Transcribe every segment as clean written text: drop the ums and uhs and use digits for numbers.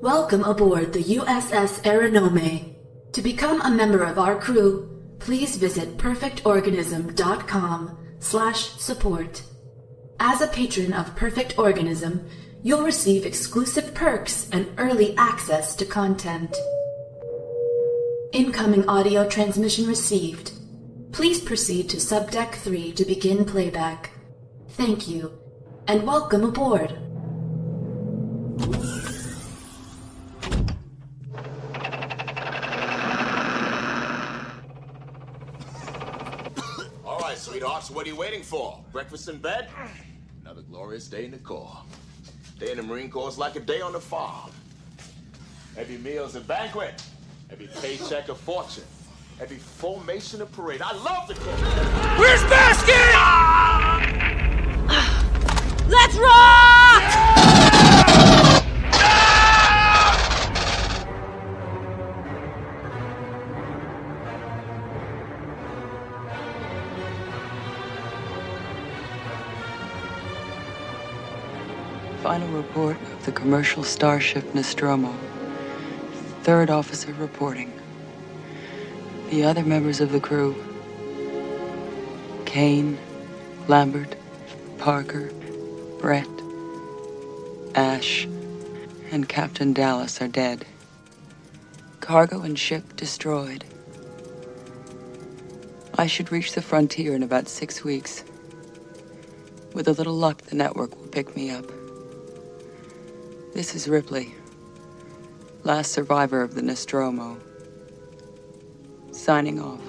Welcome aboard the USS Aeronome. To become a member of our crew, please visit perfectorganism.com/support. As a patron of Perfect Organism, you'll receive exclusive perks and early access to content. Incoming audio transmission received. Please proceed to Subdeck 3 to begin playback. Thank you, and welcome aboard. All right, sweethearts, what are you waiting for? Breakfast in bed? Another glorious day in the Corps. Day in the Marine Corps is like a day on the farm. Every meal's a banquet. Every paycheck a fortune. Every formation a parade. I love the Corps. Where's Basket? Let's rock! Final report of the commercial starship Nostromo. Third officer reporting. The other members of the crew, Kane, Lambert, Parker, Brett, Ash, and Captain Dallas are dead. Cargo and ship destroyed. I should reach the frontier in about 6 weeks. With a little luck, the network will pick me up. This is Ripley, last survivor of the Nostromo. Signing off.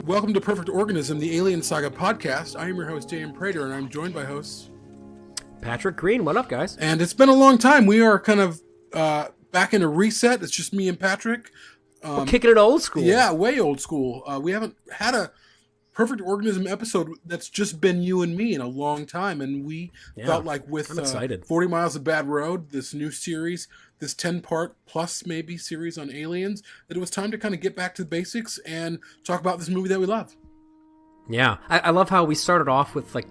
Welcome to Perfect Organism, the ALIEN Saga Podcast. I am your host, Dan Prater, and I'm joined by hosts Patrick Green. What up, guys? And it's been a long time. We are kind of back in a reset. It's just me and Patrick. We're kicking it old school. Yeah, way old school. We haven't had a Perfect Organism episode that's just been you and me in a long time, and we felt like with 40 Miles of Bad Road, this new series, this 10-part plus maybe series on aliens, that it was time to kind of get back to the basics and talk about this movie that we love. Yeah, I love how we started off with like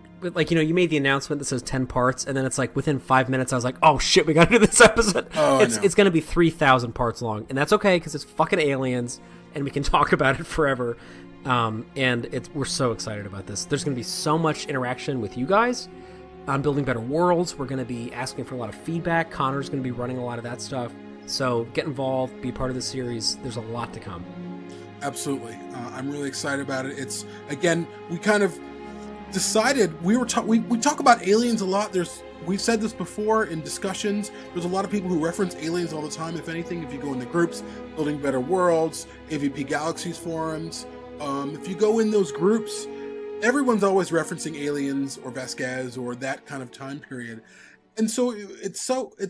you made the announcement that says 10 parts, and then it's like within 5 minutes I was like, oh shit, we got to do this episode. It's going to be 3,000 parts long, and that's okay because it's fucking aliens, and we can talk about it forever. And we're so excited about this. There's going to be so much interaction with you guys on building better worlds. We're going to be asking for a lot of feedback. Connor's going to be running a lot of that stuff. So get involved, be part of the series. There's a lot to come. Absolutely. I'm really excited about it. It's, again, we kind of decided we talk about aliens a lot. We've said this before in discussions. There's a lot of people who reference aliens all the time. If anything, if you go in the groups, Building Better Worlds, AVP Galaxies forums, if you go in those groups, everyone's always referencing aliens or Vasquez or that kind of time period. And so it's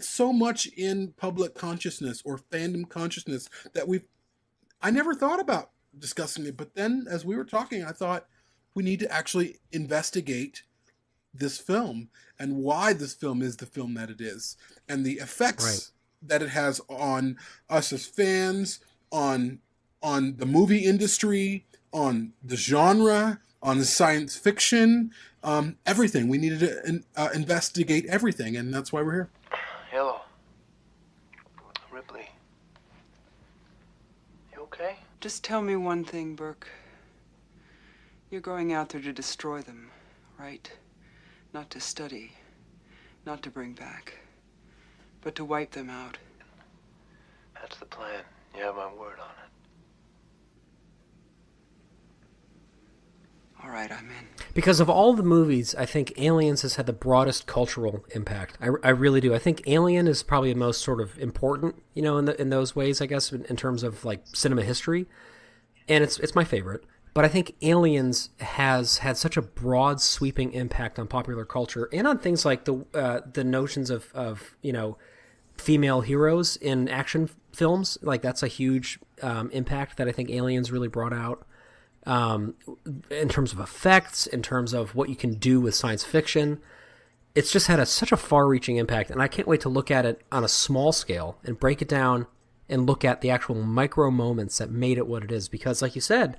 so much in public consciousness or fandom consciousness that I never thought about discussing it. But then as we were talking, I thought we need to actually investigate this film and why this film is the film that it is and the effects that it has on us as fans, on the movie industry, on the genre, on the science fiction, everything. We needed to investigate everything, and that's why we're here. Hello. Ripley. You okay? Just tell me one thing, Burke. You're going out there to destroy them, right? Not to study, not to bring back, but to wipe them out. That's the plan. You have my word on it. All right, I'm in. Because of all the movies, I think Aliens has had the broadest cultural impact. I really do. I think Alien is probably the most sort of important, in those ways, I guess, in terms of like cinema history. And it's my favorite. But I think Aliens has had such a broad, sweeping impact on popular culture and on things like the notions of female heroes in action films. Like that's a huge impact that I think Aliens really brought out. In terms of effects, in terms of what you can do with science fiction. It's just had such a far-reaching impact, and I can't wait to look at it on a small scale and break it down and look at the actual micro moments that made it what it is. Because, like you said,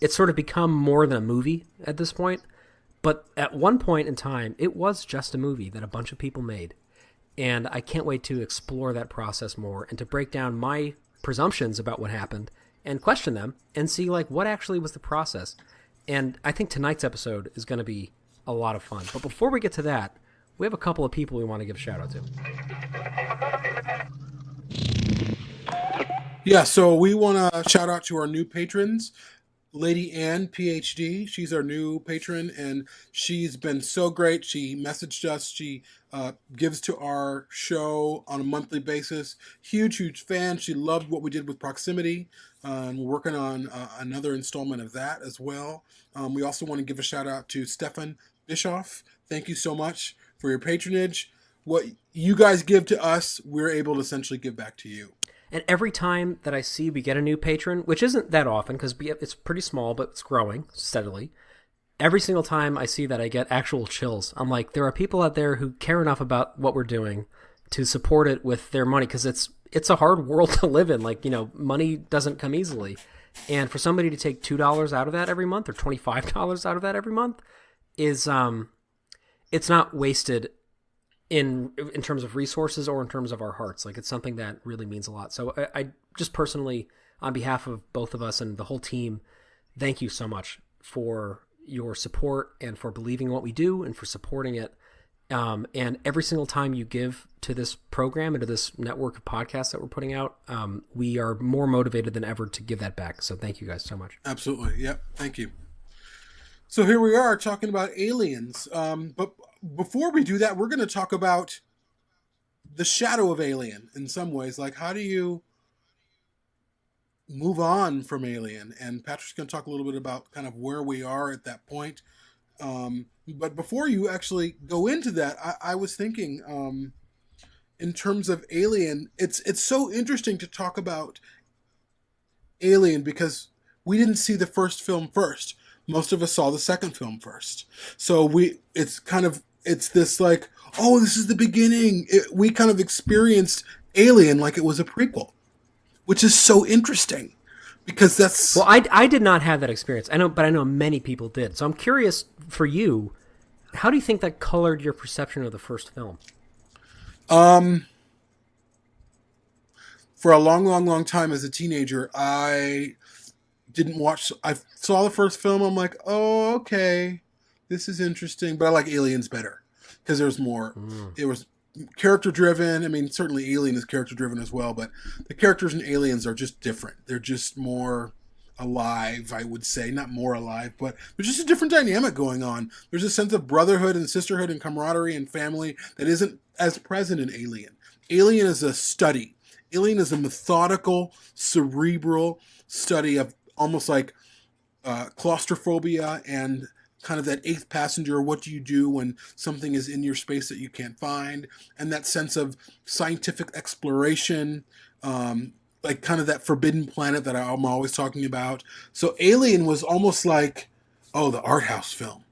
it's sort of become more than a movie at this point, But at one point in time, it was just a movie that a bunch of people made. And I can't wait to explore that process more and to break down my presumptions about what happened and question them and see like what actually was the process. And I think tonight's episode is going to be a lot of fun. But before we get to that, we have a couple of people we want to give a shout out to. Yeah, so we want to shout out to our new patrons. Lady Ann, PhD, she's our new patron, and she's been so great. She messaged us. She gives to our show on a monthly basis. Huge fan. She loved what we did with Proximity, and we're working on another installment of that as well. We also want to give a shout out to Stefan Bischoff. Thank you so much for your patronage. What you guys give to us, we're able to essentially give back to you. And every time that I see we get a new patron, which isn't that often because it's pretty small, but it's growing steadily. Every single time I see that, I get actual chills. I'm like, there are people out there who care enough about what we're doing to support it with their money because it's a hard world to live in. Like, money doesn't come easily. And for somebody to take $2 out of that every month or $25 out of that every month is, it's not wasted in terms of resources or in terms of our hearts. Like, it's something that really means a lot. So I just personally, on behalf of both of us and the whole team, thank you so much for your support and for believing what we do and for supporting it. And every single time you give to this program and to this network of podcasts that we're putting out, we are more motivated than ever to give that back. So thank you guys so much. Absolutely. Yep. Thank you. So here we are talking about aliens. But before we do that, we're going to talk about the shadow of Alien in some ways. Like, how do you move on from Alien? And Patrick's going to talk a little bit about kind of where we are at that point. But before you actually go into that, I was thinking, in terms of Alien, it's so interesting to talk about Alien because we didn't see the first film first. Most of us saw the second film first. So it's this like, oh, this is the beginning. We kind of experienced Alien like it was a prequel, which is so interesting because that's... Well, I did not have that experience. But I know many people did. So I'm curious for you, how do you think that colored your perception of the first film? For a long time as a teenager, I saw the first film. I'm like, oh, okay, this is interesting, but I like Aliens better because there's more. It was character driven. I mean, certainly Alien is character driven as well, but the characters in Aliens are just different. They're just more alive, I would say. Not more alive, but there's just a different dynamic going on. There's a sense of brotherhood and sisterhood and camaraderie and family that isn't as present in Alien. Alien is a study. Alien is a methodical, cerebral study of almost like claustrophobia and kind of that eighth passenger. What do you do when something is in your space that you can't find? And that sense of scientific exploration, like kind of that forbidden planet that I'm always talking about. So Alien was almost like, the art house film.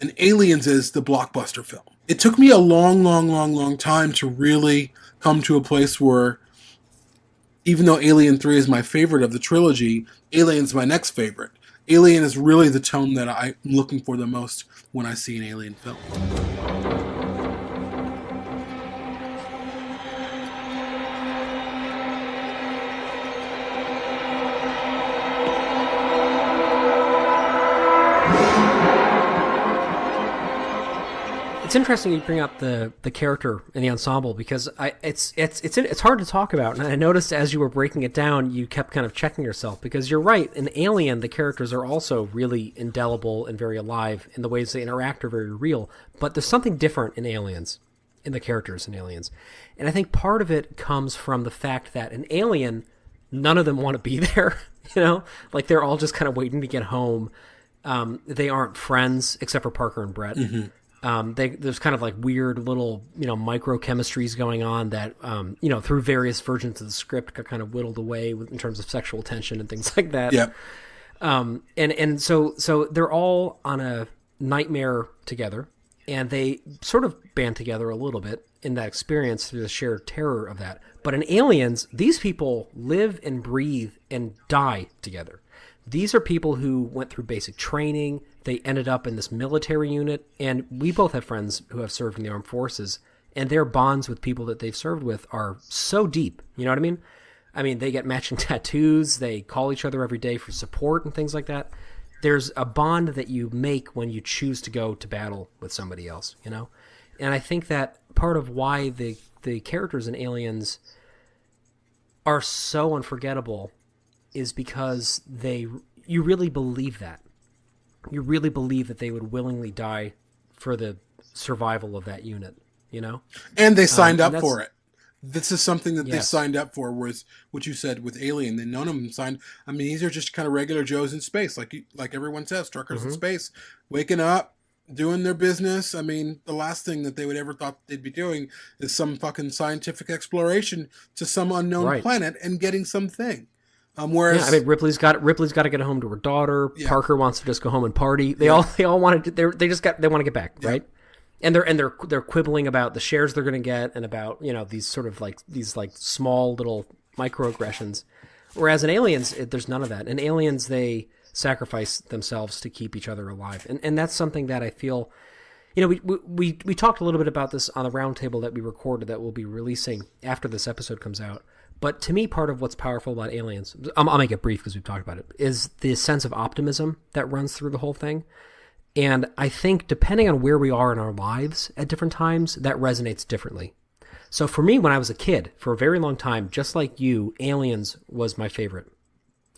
And Aliens is the blockbuster film. It took me a long time to really come to a place where, even though Alien 3 is my favorite of the trilogy, Alien's my next favorite. Alien is really the tone that I'm looking for the most when I see an Alien film. It's interesting you bring up the character in the ensemble because it's hard to talk about, and I noticed as you were breaking it down, you kept kind of checking yourself because you're right. In Alien, the characters are also really indelible and very alive, and the ways they interact are very real. But there's something different in Aliens, in the characters in Aliens, and I think part of it comes from the fact that in Alien, none of them want to be there. Like they're all just kind of waiting to get home. They aren't friends except for Parker and Brett. Mm-hmm. There's kind of like weird little, microchemistries going on that, through various versions of the script got kind of whittled away in terms of sexual tension and things like that. Yeah. And so they're all on a nightmare together, and they sort of band together a little bit in that experience through the shared terror of that. But in Aliens, these people live and breathe and die together. These are people who went through basic training. They ended up in this military unit. And we both have friends who have served in the armed forces. And their bonds with people that they've served with are so deep. You know what I mean? I mean, they get matching tattoos. They call each other every day for support and things like that. There's a bond that you make when you choose to go to battle with somebody else, you know? And I think that part of why the characters in Aliens are so unforgettable is because you really believe that. You really believe that they would willingly die for the survival of that unit, you know? And they signed up for it. This is something that they Yes. signed up for, was what you said with Alien. That none of them signed. I mean, these are just kind of regular Joes in space, like everyone says, truckers in space, waking up, doing their business. I mean, the last thing that they would ever thought they'd be doing is some fucking scientific exploration to some unknown planet and getting something. Whereas, I mean, Ripley's got to get home to her daughter. Yeah. Parker wants to just go home and party. They all want to. They want to get back, right? And they're quibbling about the shares they're going to get and about, you know, these sort of like these like small little microaggressions. Whereas in Aliens, there's none of that. In Aliens, they sacrifice themselves to keep each other alive, and that's something that I feel. You know, we talked a little bit about this on the roundtable that we recorded that we'll be releasing after this episode comes out. But to me, part of what's powerful about Aliens, I'll make it brief because we've talked about it, is the sense of optimism that runs through the whole thing. And I think depending on where we are in our lives at different times, that resonates differently. So for me, when I was a kid, for a very long time, just like you, Aliens was my favorite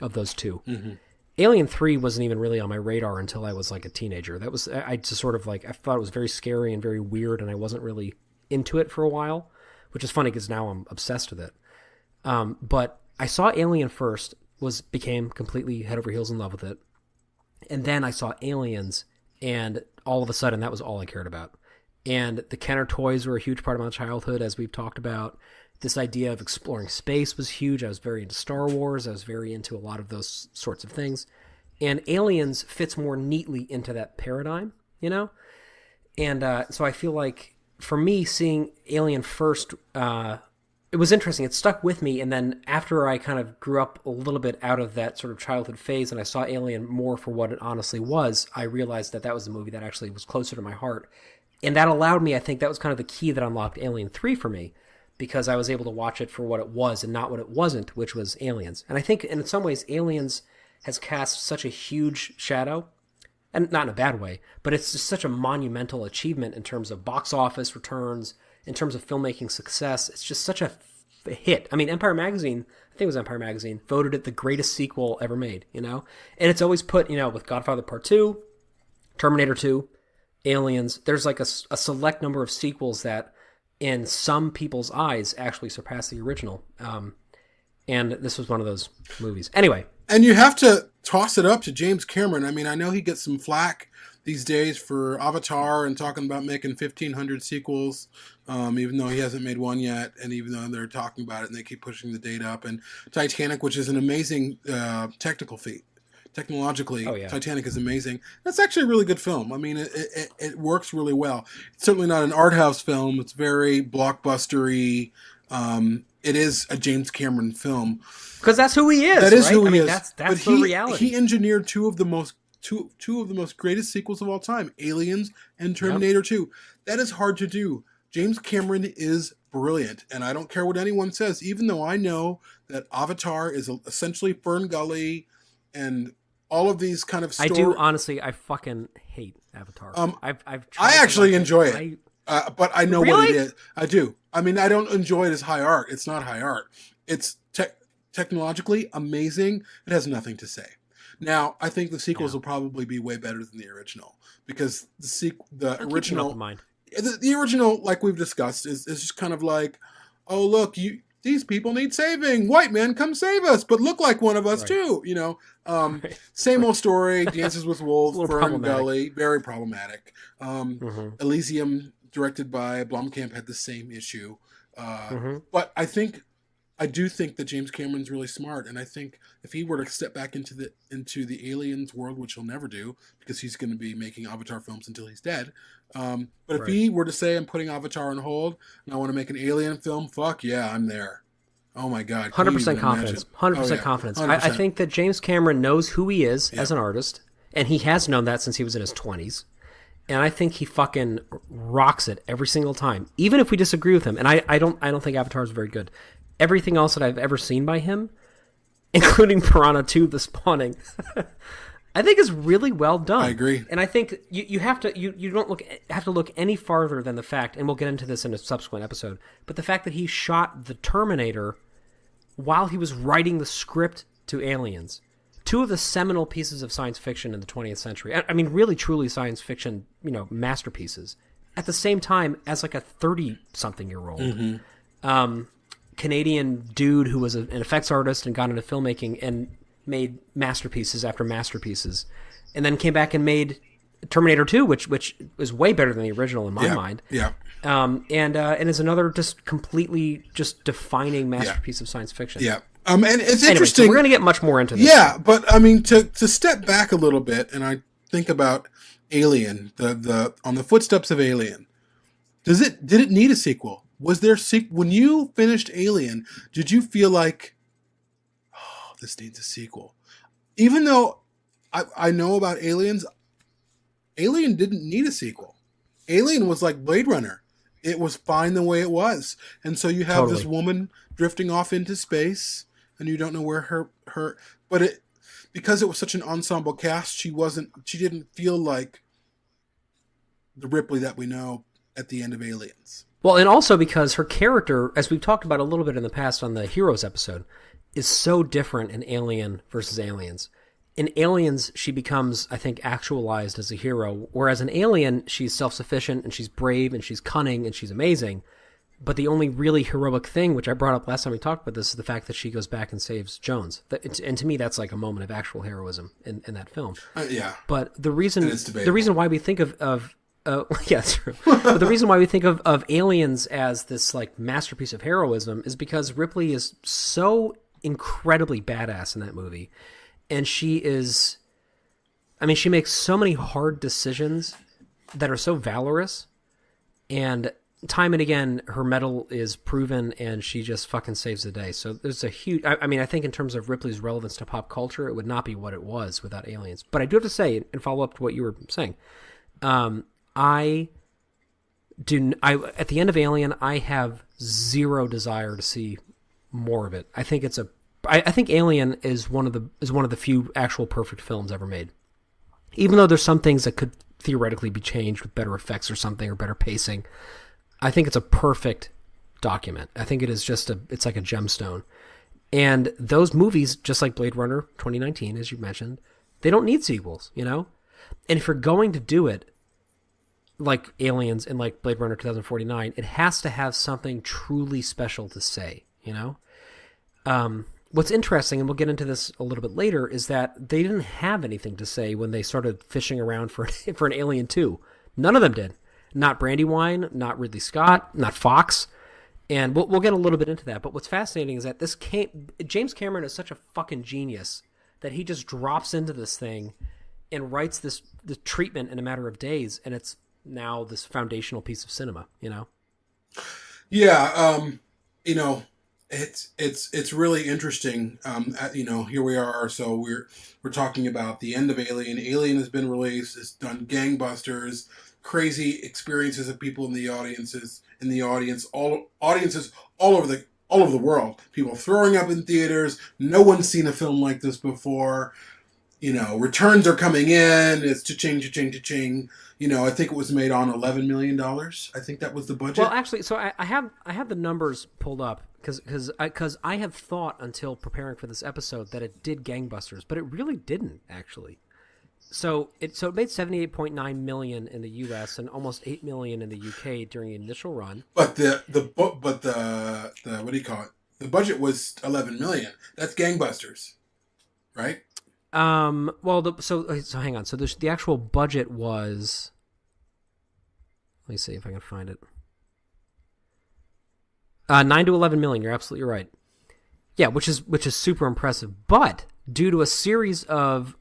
of those two. Mm-hmm. Alien 3 wasn't even really on my radar until I was like a teenager. I just sort of like, I thought it was very scary and very weird, and I wasn't really into it for a while, which is funny because now I'm obsessed with it. But I saw Alien first, became completely head over heels in love with it. And then I saw Aliens, and all of a sudden that was all I cared about. And the Kenner toys were a huge part of my childhood, as we've talked about. This idea of exploring space was huge. I was very into Star Wars. I was very into a lot of those sorts of things. And Aliens fits more neatly into that paradigm, you know? And so I feel like, for me, seeing Alien first, it was interesting. It stuck with me. And then after I kind of grew up a little bit out of that sort of childhood phase and I saw Alien more for what it honestly was, I realized that was the movie that actually was closer to my heart. And that allowed me, I think that was kind of the key that unlocked Alien 3 for me, because I was able to watch it for what it was and not what it wasn't, which was Aliens. And I think in some ways Aliens has cast such a huge shadow, and not in a bad way, but it's just such a monumental achievement in terms of box office returns, in terms of filmmaking success. It's just such a hit. I mean, Empire Magazine, I think it was Empire Magazine, voted it the greatest sequel ever made, you know? And it's always put, you know, with Godfather Part 2, Terminator 2, Aliens, there's like a select number of sequels that in some people's eyes actually surpass the original. And this was one of those movies. Anyway. And you have to toss it up to James Cameron. I mean, I know he gets some flack these days for Avatar and talking about making 1,500 sequels, even though he hasn't made one yet, and even though they're talking about it and they keep pushing the date up. And Titanic, which is an amazing technical feat. Technologically, Titanic is amazing. That's actually a really good film. I mean, it works really well. It's certainly not an art house film. It's very blockbustery. It is a James Cameron film. Because that's who he is. That is right? who he is. That's the reality. He engineered two of the most greatest sequels of all time, Aliens and Terminator 2. That is hard to do. James Cameron is brilliant, and I don't care what anyone says, even though I know that Avatar is essentially Fern Gully and all of these kind of stories. I do, honestly, I fucking hate Avatar. I've tried I actually enjoy it. But I know what it Really? is. I do. I mean, I don't enjoy it as high art. It's not high art. It's technologically amazing. It has nothing to say. Now, I think the sequels will probably be way better than the original, because the original, the original, like we've discussed, is just kind of like, oh look, these people need saving. White man, come save us, but look like one of us too. You know, same old story. Dances with Wolves, Fern Gully, very problematic. Elysium, directed by Blomkamp, had the same issue. But I do think that James Cameron's really smart, and I think if he were to step back into the Aliens world, which he'll never do because he's going to be making Avatar films until he's dead. But if he were to say, I'm putting Avatar on hold and I want to make an Alien film, fuck yeah, I'm there. Oh my God. 100% confidence. 100% confidence. 100%. I think that James Cameron knows who he is as an artist, and he has known that since he was in his 20s. And I think he fucking rocks it every single time, even if we disagree with him. And I don't think Avatar is very good. Everything else that I've ever seen by him, including Piranha 2: The Spawning, I think is really well done. I agree. And I think you have to look any farther than the fact, and we'll get into this in a subsequent episode, but the fact that he shot The Terminator while he was writing the script to Aliens. Two of the seminal pieces of science fiction in the 20th century. I mean, really, truly science fiction, masterpieces. At the same time as like a 30-something-year-old Canadian dude who was an effects artist and got into filmmaking and made masterpieces after masterpieces, and then came back and made Terminator 2, which is way better than the original in my mind. Yeah. And is another just completely just defining masterpiece of science fiction. Yeah. And it's anyway, interesting. So we're going to get much more into this. Yeah, but I mean, to step back a little bit, and I think about Alien, the on the footsteps of Alien. Did it need a sequel? Was there when you finished Alien? Did you feel like, oh, this needs a sequel? Even though I know about Aliens, Alien didn't need a sequel. Alien was like Blade Runner. It was fine the way it was, and so you have this woman drifting off into space. And you don't know where because it was such an ensemble cast, she didn't feel like the Ripley that we know at the end of Aliens. Well, and also because her character, as we've talked about a little bit in the past on the Heroes episode, is so different in Alien versus Aliens. In Aliens, she becomes, I think, actualized as a hero, whereas in Alien, she's self-sufficient and she's brave and she's cunning and she's amazing. But the only really heroic thing, which I brought up last time we talked about this, is the fact that she goes back and saves Jones. And to me, that's like a moment of actual heroism in that film. Yeah. But the reason why we think of yeah, that's true. But the reason why we think of Aliens as this like masterpiece of heroism is because Ripley is so incredibly badass in that movie, and she makes so many hard decisions that are so valorous, and time and again, her mettle is proven, and she just fucking saves the day. So there's a huge... I think in terms of Ripley's relevance to pop culture, it would not be what it was without Aliens. But I do have to say, and follow up to what you were saying, at the end of Alien, I have zero desire to see more of it. I think Alien is one of the few actual perfect films ever made. Even though there's some things that could theoretically be changed with better effects or something, or better pacing, I think it's a perfect document. I think it's like a gemstone. And those movies, just like Blade Runner 2019, as you mentioned, they don't need sequels, And if you're going to do it, like Aliens and like Blade Runner 2049, it has to have something truly special to say, What's interesting, and we'll get into this a little bit later, is that they didn't have anything to say when they started fishing around for an Alien 2. None of them did. Not Brandywine, not Ridley Scott, not Fox, and we'll get a little bit into that. But what's fascinating is that James Cameron is such a fucking genius that he just drops into this thing and writes the treatment in a matter of days, and it's now this foundational piece of cinema. Yeah, it's really interesting. Here we are. So we're talking about the end of Alien. Alien has been released. It's done gangbusters. Crazy experiences of people in the audience, all over the world. People throwing up in theaters. No one's seen a film like this before. Returns are coming in. It's cha-ching, cha-ching, cha-ching. I think it was made on $11 million. I think that was the budget. Well, actually, so I have the numbers pulled up because I have thought until preparing for this episode that it did gangbusters, but it really didn't actually. So it made $78.9 million in the U.S. and almost $8 million in the U.K. during the initial run. But the what do you call it? The budget was $11 million. That's gangbusters, right? So hang on. So the actual budget was. Let me see if I can find it. 9 to 11 million. You're absolutely right. Yeah, which is super impressive. But due to a series of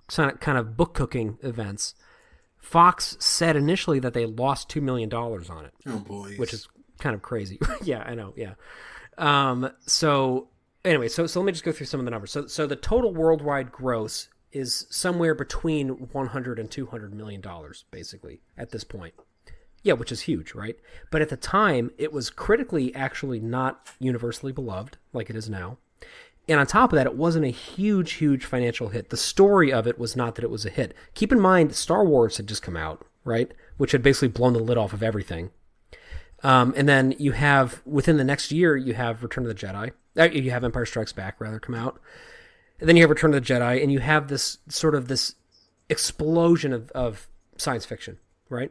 kind of book cooking events, Fox said initially that they lost $2 million on it. Oh boy, which is kind of crazy. Yeah, I know. Yeah, So anyway, so let me just go through some of the numbers. So the total worldwide gross is somewhere between 100 and 200 million dollars, basically, at this point. Yeah, which is huge, right? But at the time, it was critically actually not universally beloved like it is now. And on top of that, it wasn't a huge, huge financial hit. The story of it was not that it was a hit. Keep in mind, Star Wars had just come out, right? Which had basically blown the lid off of everything. And then you have, within the next year, you have Return of the Jedi. You have Empire Strikes Back, rather, come out. And then you have Return of the Jedi, and you have this sort of this explosion of science fiction, right?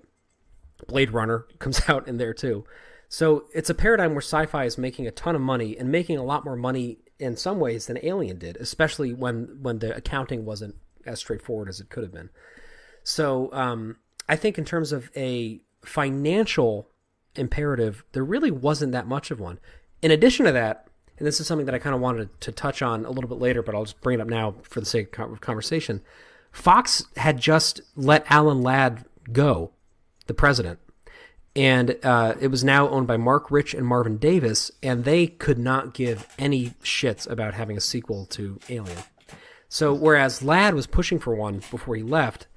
Blade Runner comes out in there, too. So it's a paradigm where sci-fi is making a ton of money, and making a lot more money in some ways than Alien did, especially when the accounting wasn't as straightforward as it could have been. So I think in terms of a financial imperative, there really wasn't that much of one. In addition to that, and this is something that I kind of wanted to touch on a little bit later, but I'll just bring it up now for the sake of conversation. Fox had just let Alan Ladd go, the president. And it was now owned by Mark Rich and Marvin Davis, and they could not give any shits about having a sequel to Alien. So whereas Ladd was pushing for one before he left,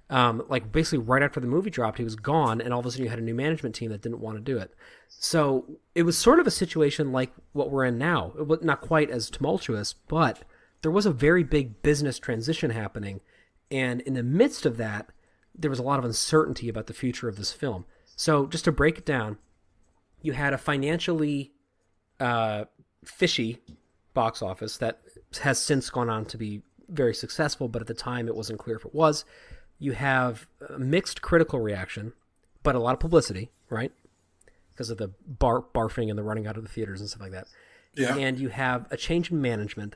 like basically right after the movie dropped, he was gone, and all of a sudden you had a new management team that didn't want to do it. So it was sort of a situation like what we're in now. It was not quite as tumultuous, but there was a very big business transition happening, and in the midst of that, there was a lot of uncertainty about the future of this film. So just to break it down, you had a financially fishy box office that has since gone on to be very successful, but at the time it wasn't clear if it was. You have a mixed critical reaction, but a lot of publicity, right? Because of the barfing and the running out of the theaters and stuff like that. Yeah. And you have a change in management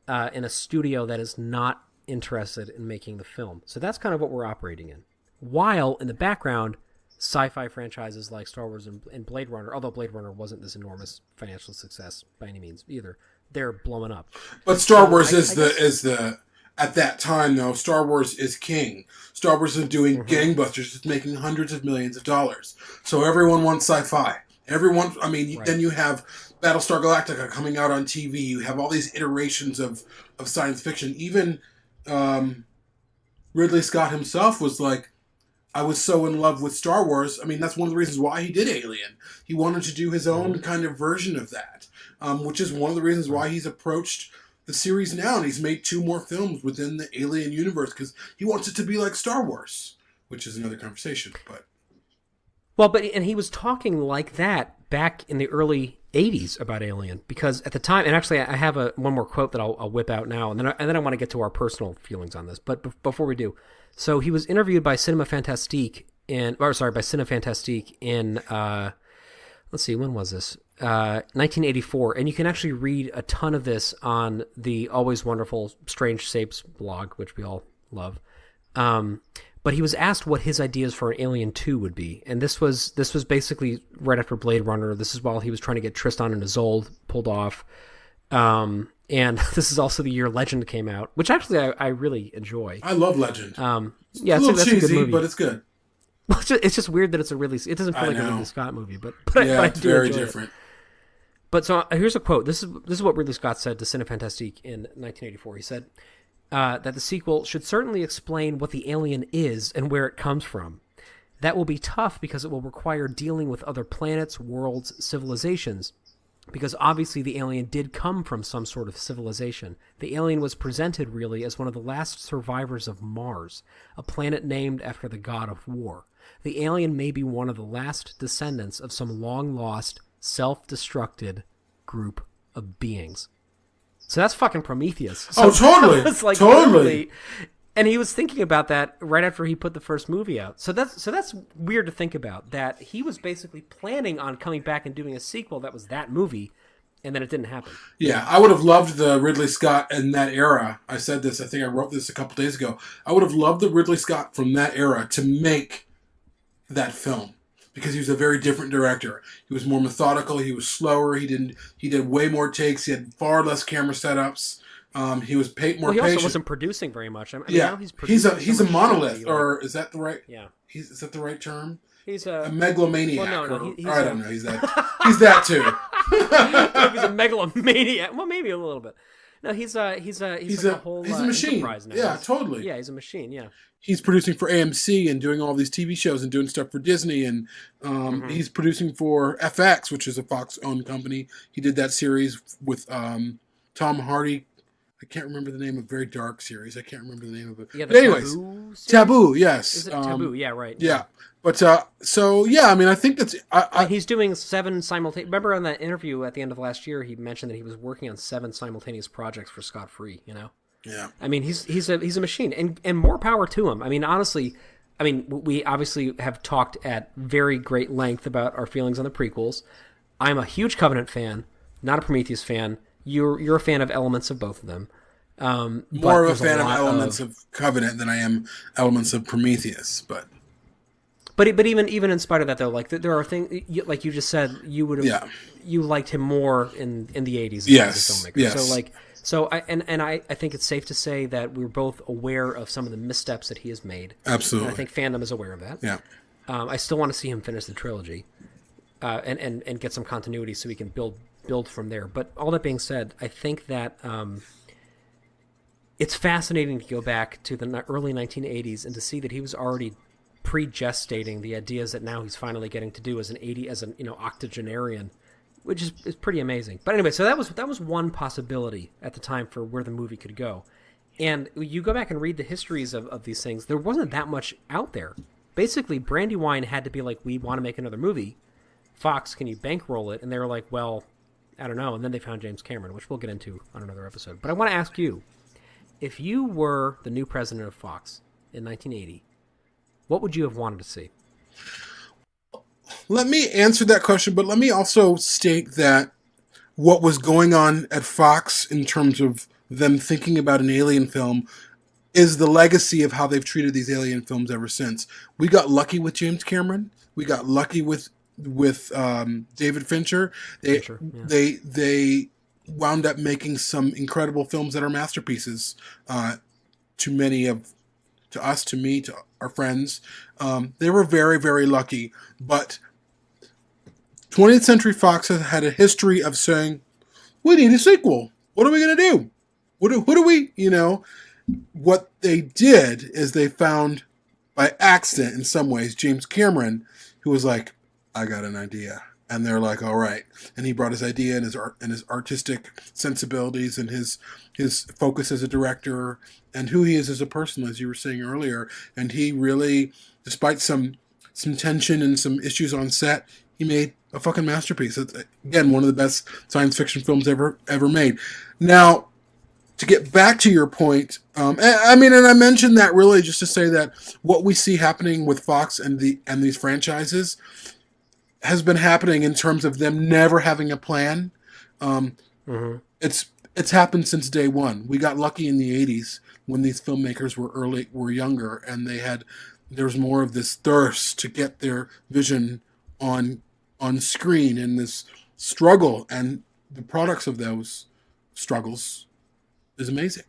in a studio that is not interested in making the film. So that's kind of what we're operating in. While in the background, sci-fi franchises like Star Wars and Blade Runner, although Blade Runner wasn't this enormous financial success by any means either, they're blowing up. But Star Wars is the at that time though, Star Wars is king. Star Wars is doing gangbusters, it's making hundreds of millions of dollars. So everyone wants sci-fi. Everyone, I mean, then you have Battlestar Galactica coming out on TV. You have all these iterations of science fiction. Even Ridley Scott himself was like, I was so in love with Star Wars. I mean, that's one of the reasons why he did Alien. He wanted to do his own kind of version of that, which is one of the reasons why he's approached the series now, and he's made 2 more films within the Alien universe, because he wants it to be like Star Wars, which is another conversation. And he was talking like that back in the early 80s about Alien, because at the time, and actually I have one more quote that I'll whip out now, and then I want to get to our personal feelings on this, but before we do. So he was interviewed by Cinema Fantastique in, let's see, when was this? 1984. And you can actually read a ton of this on the always wonderful Strange Shapes blog, which we all love. But he was asked what his ideas for an Alien 2 would be. And this was basically right after Blade Runner. This is while he was trying to get Tristan and Isolde pulled off. And this is also the year Legend came out, which actually I really enjoy. I love Legend. Yeah, it's a little cheesy, a good movie, but it's good. Well, it's just weird that it's it doesn't feel like a Ridley Scott movie, but yeah, I it's do very enjoy different. It. But so here's a quote. This is what Ridley Scott said to Cinema Fantastique in 1984. He said that the sequel should certainly explain what the alien is and where it comes from. That will be tough because it will require dealing with other planets, worlds, civilizations. Because obviously the alien did come from some sort of civilization. The alien was presented really as one of the last survivors of Mars, a planet named after the god of war. The alien may be one of the last descendants of some long-lost, self-destructed group of beings. So that's fucking Prometheus. So totally. Totally. And he was thinking about that right after he put the first movie out. So that's weird to think about, that he was basically planning on coming back and doing a sequel that was that movie, and then it didn't happen. Yeah, I would have loved the Ridley Scott in that era. I said this, I think I wrote this a couple days ago. I would have loved the Ridley Scott from that era to make that film, because he was a very different director. He was more methodical, he was slower, he did way more takes, he had far less camera setups. He was more patient. He also wasn't producing very much. Now he's a monolith, or is that the right? Yeah, is that the right term? He's a megalomaniac. Well, no, I don't know. He's that. He's that too. He's a megalomaniac. Well, maybe a little bit. No, he's a whole machine. enterprise now. Yeah, totally. Yeah, he's a machine. Yeah. He's producing for AMC and doing all these TV shows and doing stuff for Disney, and he's producing for FX, which is a Fox-owned company. He did that series with Tom Hardy. I can't remember the name of a very dark series. I can't remember the name of it. Yeah, but anyways, Taboo, yes. Is it Taboo? Yeah, right. Yeah. But so yeah, I mean, I think that's. He's doing 7 simultaneous. Remember on that interview at the end of last year, he mentioned that he was working on 7 simultaneous projects for Scott Free. You know. Yeah. I mean, he's a machine, and more power to him. I mean, honestly, we obviously have talked at very great length about our feelings on the prequels. I'm a huge Covenant fan, not a Prometheus fan. You're a fan of elements of both of them. More of a fan of elements of Covenant than I am elements of Prometheus, but even in spite of that, though, like there are things like you just said, you would have you liked him more in the 80s. Yes, as a filmmaker. yes. So I think it's safe to say that we're both aware of some of the missteps that he has made. Absolutely, and I think fandom is aware of that. Yeah. I still want to see him finish the trilogy, and get some continuity so we can build from there. But all that being said, I think that it's fascinating to go back to the early 1980s and to see that he was already pre-gestating the ideas that now he's finally getting to do as an octogenarian, which is pretty amazing. But anyway, so that was one possibility at the time for where the movie could go. And you go back and read the histories of these things, there wasn't that much out there. Basically, Brandywine had to be like, we want to make another movie. Fox, can you bankroll it? And they were like, well, I don't know. And then they found James Cameron, which we'll get into on another episode. But I want to ask you, if you were the new president of Fox in 1980, what would you have wanted to see? Let me answer that question, but let me also state that what was going on at Fox in terms of them thinking about an Alien film is the legacy of how they've treated these Alien films ever since. We got lucky with James Cameron. We got lucky with David Fincher. They wound up making some incredible films that are masterpieces to us, to me, to our friends. They were very, very lucky. But 20th Century Fox has had a history of saying, we need a sequel. What are we going to do? Who do we, what they did is they found, by accident in some ways, James Cameron, who was like, I got an idea. And they're like, all right. And he brought his idea and his artistic sensibilities and his focus as a director and who he is as a person, as you were saying earlier. And he really, despite some tension and some issues on set, he made a fucking masterpiece. It's, again, one of the best science fiction films ever made. Now, to get back to your point, and I mentioned that really just to say that what we see happening with Fox and these franchises has been happening in terms of them never having a plan. It's happened since day one. We got lucky in the 80s when these filmmakers were younger, and there was more of this thirst to get their vision on screen, and this struggle, and the products of those struggles is amazing.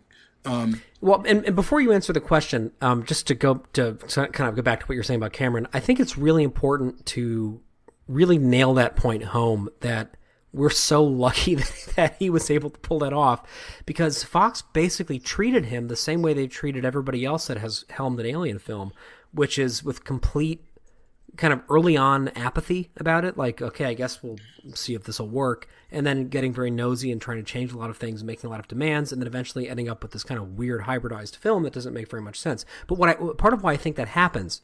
Well, and before you answer the question, just to kind of go back to what you're saying about Cameron, I think it's really important to really nail that point home, that we're so lucky that he was able to pull that off, because Fox basically treated him the same way they treated everybody else that has helmed an Alien film, which is with complete kind of early on apathy about it. Like, okay, I guess we'll see if this will work. And then getting very nosy and trying to change a lot of things, making a lot of demands, and then eventually ending up with this kind of weird hybridized film that doesn't make very much sense. But part of why I think that happens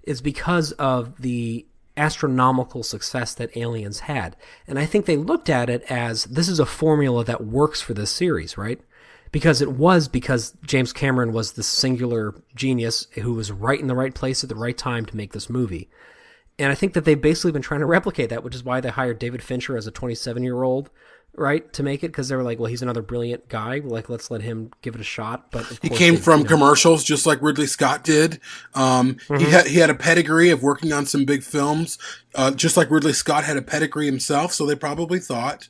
is because of the astronomical success that Aliens had. And I think they looked at it as, this is a formula that works for this series, right? Because James Cameron was the singular genius who was right in the right place at the right time to make this movie. And I think that they've basically been trying to replicate that, which is why they hired David Fincher as a 27-year-old, right, to make it, because they were like, well, he's another brilliant guy. Like, let's let him give it a shot. But of he course came from commercials, just like Ridley Scott did. He had a pedigree of working on some big films, just like Ridley Scott had a pedigree himself. So they probably thought,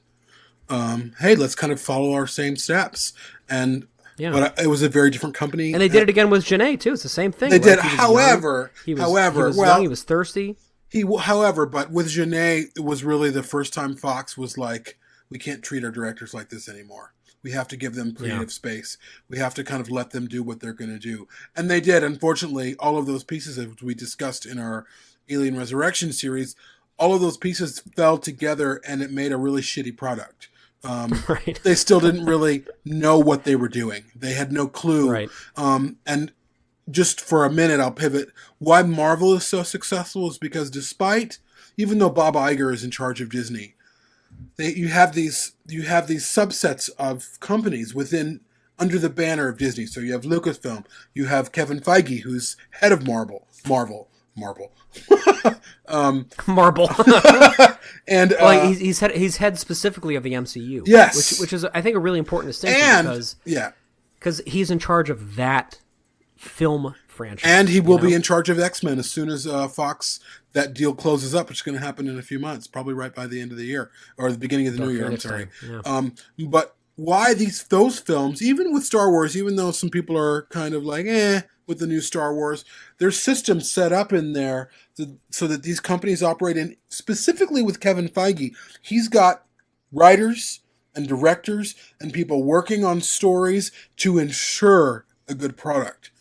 hey, let's kind of follow our same steps. And but it was a very different company. And they did it again with Janae, too. It's the same thing. They did. However, he was young, he was thirsty. However, but with Genet, it was really the first time Fox was like, we can't treat our directors like this anymore. We have to give them creative space. We have to kind of let them do what they're going to do. And they did. Unfortunately, all of those pieces that we discussed in our Alien Resurrection series, all of those pieces fell together and it made a really shitty product. Right. They still didn't really know what they were doing. They had no clue. Right. And just for a minute, I'll pivot. Why Marvel is so successful is because even though Bob Iger is in charge of Disney, you have these subsets of companies under the banner of Disney. So you have Lucasfilm, you have Kevin Feige, who's head of Marvel, and he's head specifically of the MCU. Yes, which is I think a really important distinction because he's in charge of that film franchise, and he will be in charge of X-Men as soon as Fox. That deal closes up, which is going to happen in a few months, probably right by the end of the year or the beginning of the new year. I'm sorry. Yeah. But why those films, even with Star Wars, even though some people are kind of like, with the new Star Wars, there's systems set up in there so that these companies operate in, specifically with Kevin Feige. He's got writers and directors and people working on stories to ensure a good product.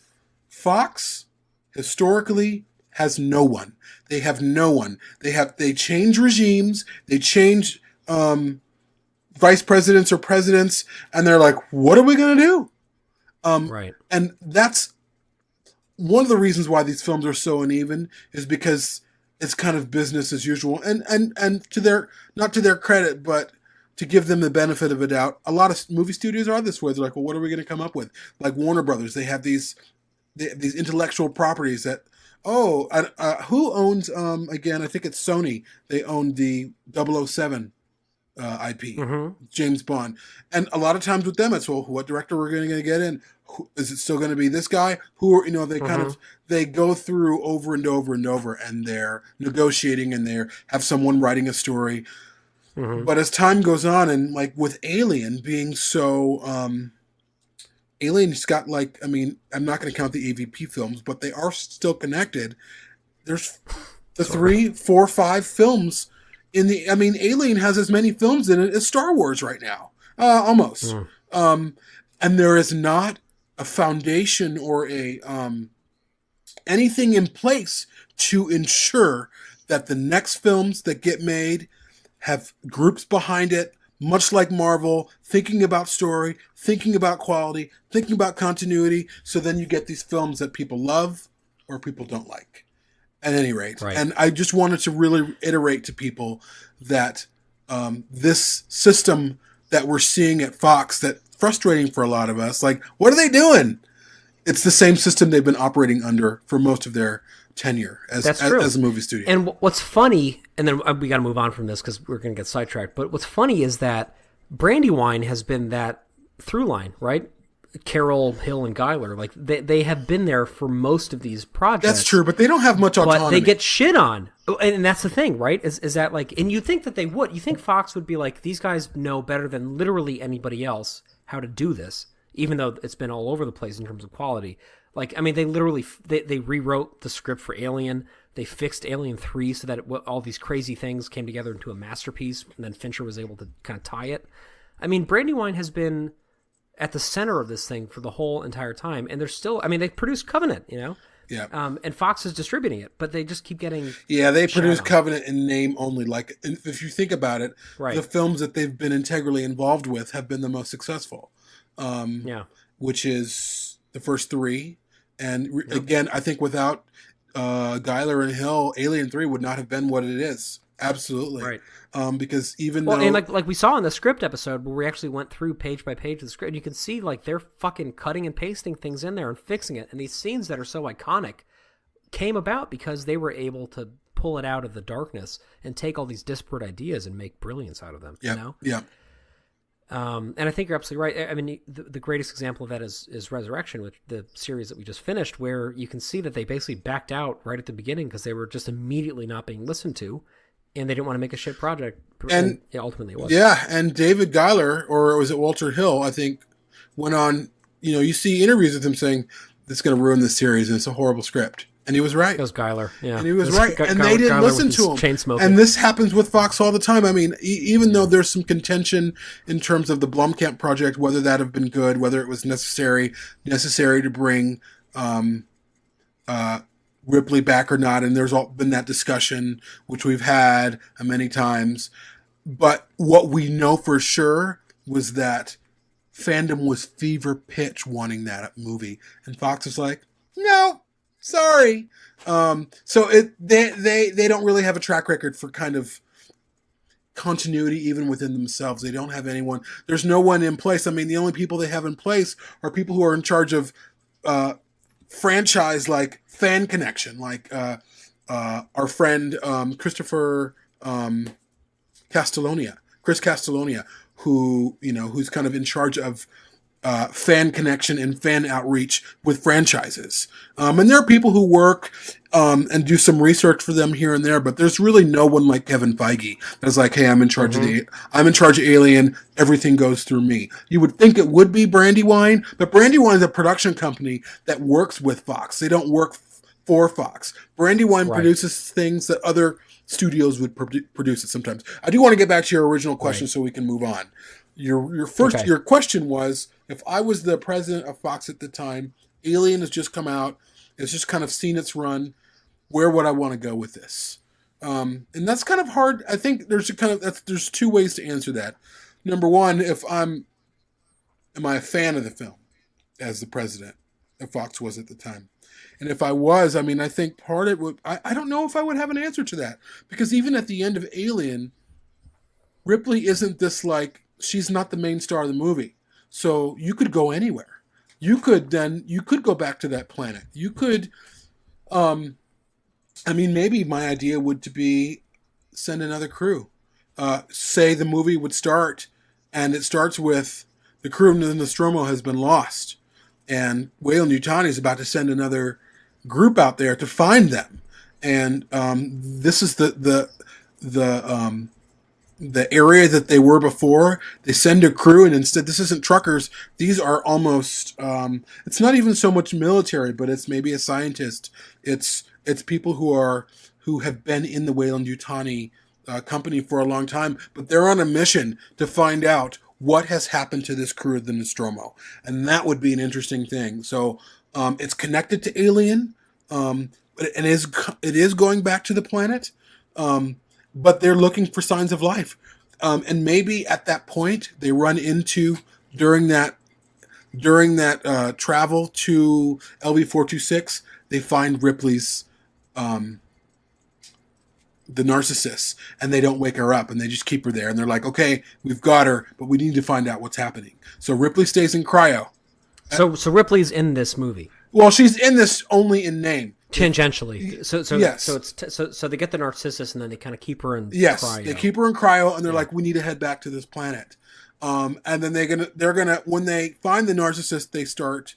Fox, historically, has no one. They have no one. They change regimes. They change vice presidents or presidents, and they're like, "What are we going to do?" Right. And that's one of the reasons why these films are so uneven is because it's kind of business as usual. And to their not to their credit, but to give them the benefit of a doubt, a lot of movie studios are this way. They're like, "Well, what are we going to come up with?" Like Warner Brothers, they have these intellectual properties that. Who owns, again, I think it's Sony. They own the 007 IP, James Bond. And a lot of times with them, it's, well, what director we're going to get in? Is it still going to be this guy? They kind of, they go through over and over and over, and they're negotiating and they have someone writing a story. But as time goes on, and like with Alien being so... Alien's got I'm not going to count the AVP films, but they are still connected. There's the 3, 4, 5 films Alien has as many films in it as Star Wars right now. Almost. And there is not a foundation or anything in place to ensure that the next films that get made have groups behind it, much like Marvel, thinking about story, thinking about quality, thinking about continuity, so then you get these films that people love or people don't like. At any rate. Right. And I just wanted to really iterate to people that this system that we're seeing at Fox, that's frustrating for a lot of us, like, what are they doing? It's the same system they've been operating under for most of their tenure as a movie studio. And what's funny, and then we got to move on from this because we're going to get sidetracked, but what's funny is that Brandywine has been that through line, right? Carroll, Hill, and Geiler, like they have been there for most of these projects. That's true, but they don't have much autonomy. But they get shit on, and that's the thing, right? Is that like, and you think that they would? You think Fox would be like, these guys know better than literally anybody else how to do this, even though it's been all over the place in terms of quality. Like, I mean, they literally they rewrote the script for Alien. They fixed Alien 3 so that all these crazy things came together into a masterpiece, and then Fincher was able to kind of tie it. I mean, Brandywine has been at the center of this thing for the whole entire time, and they're still. I mean, they produced Covenant, Yeah. And Fox is distributing it, but they just keep getting. Yeah, they produce Covenant in name only. Like, if you think about it, the films that they've been integrally involved with have been the most successful. Which is the first 3. And again, I think without Geiler and Hill, Alien 3 would not have been what it is. Absolutely. Right. Because even though... And like we saw in the script episode where we actually went through page by page of the script, you can see like they're fucking cutting and pasting things in there and fixing it. And these scenes that are so iconic came about because they were able to pull it out of the darkness and take all these disparate ideas and make brilliance out of them. Yeah. You know? Yeah. And I think you're absolutely right. I mean, the greatest example of that is Resurrection, which the series that we just finished, where you can see that they basically backed out right at the beginning because they were just immediately not being listened to, and they didn't want to make a shit project. And ultimately it was. Yeah, and David Geiler, or was it Walter Hill, I think, went on, you see interviews with him saying, this is going to ruin the series, and it's a horrible script. And he was right. It was Geiler, yeah. And he was right. And they didn't Geiler listen with to him. Chain smoking. And this happens with Fox all the time. I mean, even though there's some contention in terms of the Blomkamp project, whether that have been good, whether it was necessary to bring Ripley back or not, and there's been that discussion, which we've had many times. But what we know for sure was that fandom was fever pitch wanting that movie. And Fox was like, no. Sorry. So they don't really have a track record for kind of continuity even within themselves. They don't have anyone. There's no one in place. I mean, the only people they have in place are people who are in charge of franchise like fan connection, like our friend Chris Castellonia, who's kind of in charge of fan connection and fan outreach with franchises. And there are people who work and do some research for them here and there, but there's really no one like Kevin Feige that's like, hey, I'm in charge of Alien. Everything goes through me. You would think it would be Brandywine, but Brandywine is a production company that works with Fox. They don't work for Fox. Brandywine produces things that other studios would produce it sometimes. I do want to get back to your original question so we can move on. Your question was, if I was the president of Fox at the time, Alien has just come out, it's just kind of seen its run, where would I want to go with this? And that's kind of hard. I think there's two ways to answer that. Number one, am I a fan of the film as the president of Fox was at the time? And if I was, I mean, I think part of it would, I don't know if I would have an answer to that, because even at the end of Alien, Ripley isn't this like, she's not the main star of the movie. So you could go anywhere. You could go back to that planet. You could, maybe my idea would to be send another crew. Say the movie would start and it starts with the crew of the Nostromo has been lost and Weyland-Yutani is about to send another group out there to find them. And this is the area that they were before. They send a crew, and instead, this isn't truckers. These are almost, it's not even so much military, but it's maybe a scientist. It's people who have been in the Weyland-Yutani company for a long time, but they're on a mission to find out what has happened to this crew of the Nostromo. And that would be an interesting thing. So it's connected to Alien, and it is going back to the planet. But they're looking for signs of life. And maybe at that point they run into, during that travel to LV-426, they find Ripley's, the narcissist, and they don't wake her up and they just keep her there. And they're like, okay, we've got her, but we need to find out what's happening. So Ripley stays in cryo. So Ripley's in this movie. Well, she's in this only in name. Tangentially. So yes. So they get the narcissist and then they kind of keep her in cryo. They keep her in cryo and they're like, we need to head back to this planet. And then they're gonna when they find the narcissist, they start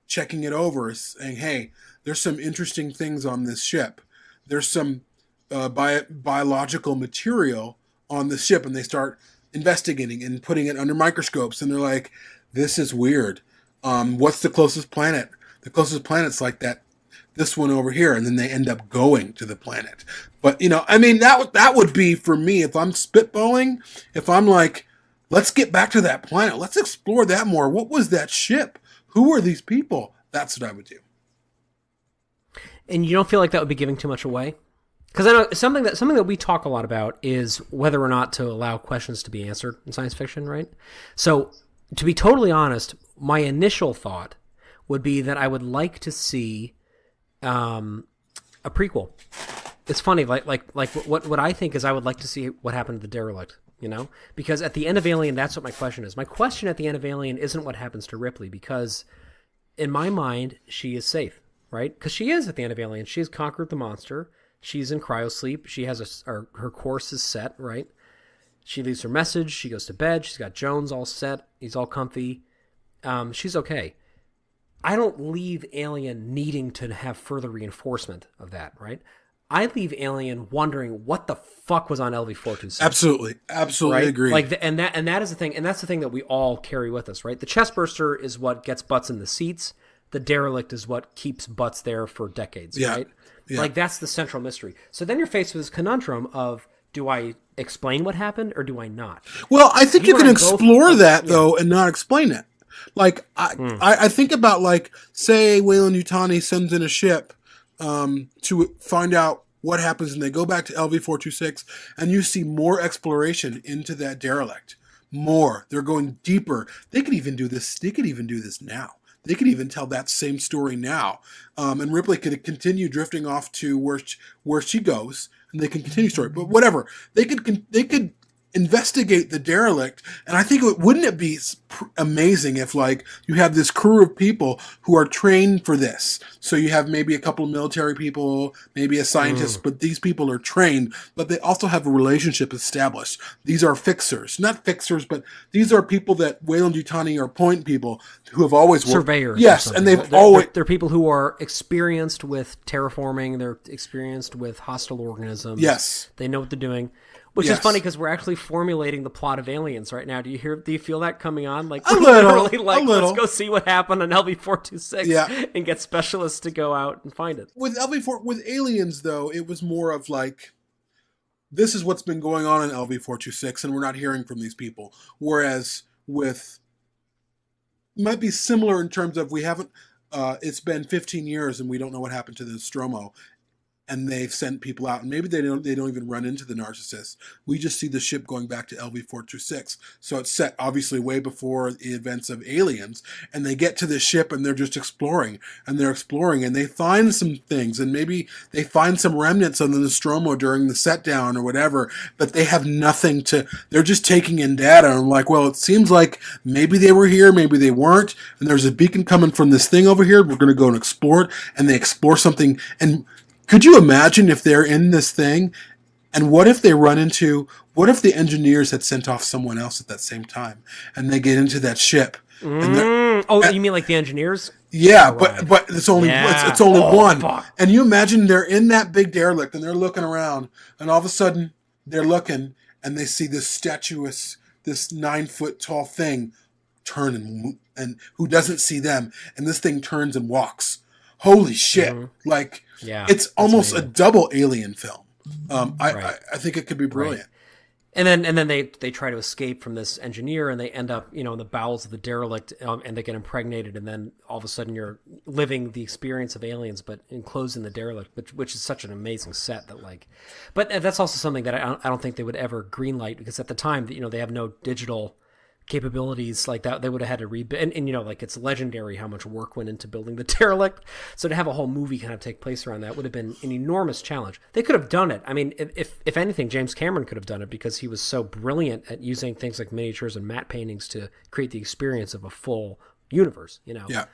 checking it over, saying, hey, there's some interesting things on this ship. There's some biological material on the ship, and they start investigating and putting it under microscopes, and they're like, this is weird. What's the closest planet? The closest planet's like this one over here, and then they end up going to the planet. But that would be for me, if I'm spitballing, if I'm like, let's get back to that planet, let's explore that more. What was that ship? Who are these people? That's what I would do. And you don't feel like that would be giving too much away? Because I know something that we talk a lot about is whether or not to allow questions to be answered in science fiction, right? So, to be totally honest, my initial thought would be that I would like to see a prequel. It's funny, like what I think is I would like to see what happened to the derelict, Because at the end of Alien, that's what my question is. My question at the end of Alien isn't what happens to Ripley, because in my mind, she is safe, right? Because she is at the end of Alien. She has conquered the monster. She's in cryosleep. She has her course is set, right? She leaves her message. She goes to bed. She's got Jones all set. He's all comfy. She's okay. I don't leave Alien needing to have further reinforcement of that, right? I leave Alien wondering what the fuck was on LV-426. Absolutely right? Agree. And that is the thing, and that's the thing that we all carry with us, right? The chestburster is what gets butts in the seats. the derelict is what keeps butts there for decades, right? Yeah. Like, that's the central mystery. So then you're faced with this conundrum of, do I explain what happened or do I not? Well, I think you can explore that, though, and not explain it. Like, I think about, like, say Weyland-Yutani sends in a ship to find out what happens, and they go back to LV-426, and you see more exploration into that derelict. More. They're going deeper. They could even do this. They could even do this now. They could even tell that same story now. And Ripley could continue drifting off to where she goes, and they can continue story. But whatever. They could investigate the derelict, and I think wouldn't it be amazing if, like, you have this crew of people who are trained for this. So you have maybe a couple of military people, maybe a scientist, but these people are trained, but they also have a relationship established. These are fixers, not fixers, but these are people that Weyland-Yutani are point people who have always worked. Surveyors. Yes, and they're people who are experienced with terraforming. They're experienced with hostile organisms. Yes, they know what they're doing. Which is funny because we're actually formulating the plot of Aliens right now. Do you feel that coming on? Like, we're literally like, let's go see what happened on LV-426 and get specialists to go out and find it. With Aliens, though, it was more of like, this is what's been going on in LV-426, and we're not hearing from these people. Whereas with, might be similar in terms of we haven't, it's been 15 years and we don't know what happened to the Nostromo. And they've sent people out, and maybe they don't even run into the narcissists. We just see the ship going back to LV-426. So it's set obviously way before the events of Aliens, and they get to the ship and they're just exploring, and they find some things, and maybe they find some remnants of the Nostromo during the set down or whatever, but they have nothing they're just taking in data, and I'm like, well, it seems like maybe they were here, maybe they weren't, and there's a beacon coming from this thing over here, we're going to go and explore it, and they explore something, and could you imagine if they're in this thing, and what if the engineers had sent off someone else at that same time, and they get into that ship? You mean like the engineers? Yeah, but it's only one. Fuck. And you imagine they're in that big derelict, and they're looking around, and all of a sudden they're looking, and they see this statuous, this 9-foot tall thing turn, and who doesn't see them, and this thing turns and walks. Holy shit! Like. Yeah, it's almost a double Alien film. I think it could be brilliant. Right. And then they try to escape from this engineer, and they end up, in the bowels of the derelict, and they get impregnated, and then all of a sudden you're living the experience of Aliens, but enclosed in the derelict, which is such an amazing set that, like, but that's also something that I don't think they would ever greenlight, because at the time, they have no digital capabilities like that. They would have had to rebuild, and like, it's legendary how much work went into building the derelict. So to have a whole movie kind of take place around that would have been an enormous challenge. They could have done it. I mean, if anything, James Cameron could have done it, because he was so brilliant at using things like miniatures and matte paintings to create the experience of a full universe. Yeah.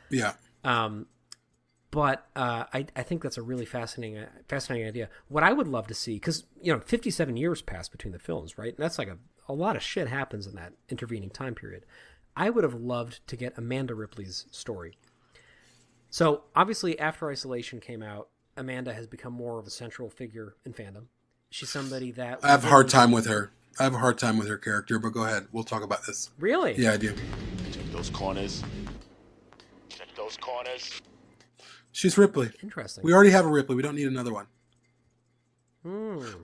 But I think that's a really fascinating idea. What I would love to see, because 57 years passed between the films, right? And that's like a lot of shit happens in that intervening time period. I would have loved to get Amanda Ripley's story. So obviously, after Isolation came out, Amanda has become more of a central figure in fandom. She's somebody that I have a hard time with her. I have a hard time with her character, but go ahead. We'll talk about this. Really? Yeah, I do. Check those corners. Check those corners. She's Ripley. Interesting. We already have a Ripley. We don't need another one.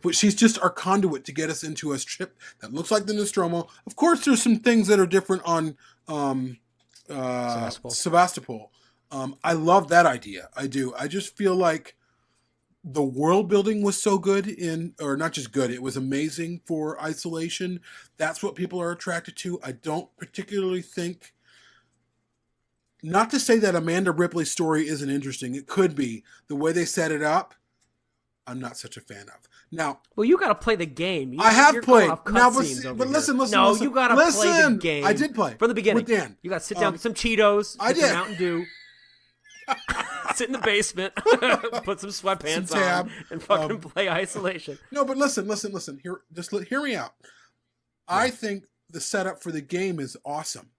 But she's just our conduit to get us into a ship that looks like the Nostromo. Of course, there's some things that are different on Sevastopol. I love that idea. I do. I just feel like the world building was so good or not just good, it was amazing for Isolation. That's what people are attracted to. I don't particularly think, not to say that Amanda Ripley's story isn't interesting. It could be. The way they set it up, I'm not such a fan of. Now, well, you got to play the game. I have played. Now, but listen. No, you got to play the game. I did play from the beginning. With Dan. You got to sit down, get some Cheetos, I did. Some Mountain Dew, sit in the basement, put some sweatpants on, and fucking play Isolation. No, but listen. Hear me out. Yeah. I think the setup for the game is awesome.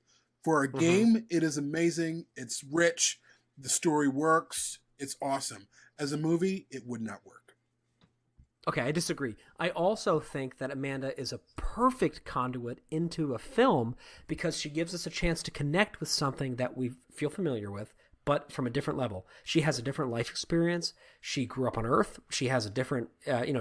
For a game, it is amazing. It's rich. The story works. It's awesome. As a movie, it would not work. Okay, I disagree. I also think that Amanda is a perfect conduit into a film because she gives us a chance to connect with something that we feel familiar with, but from a different level. She has a different life experience. She grew up on Earth. She has a different,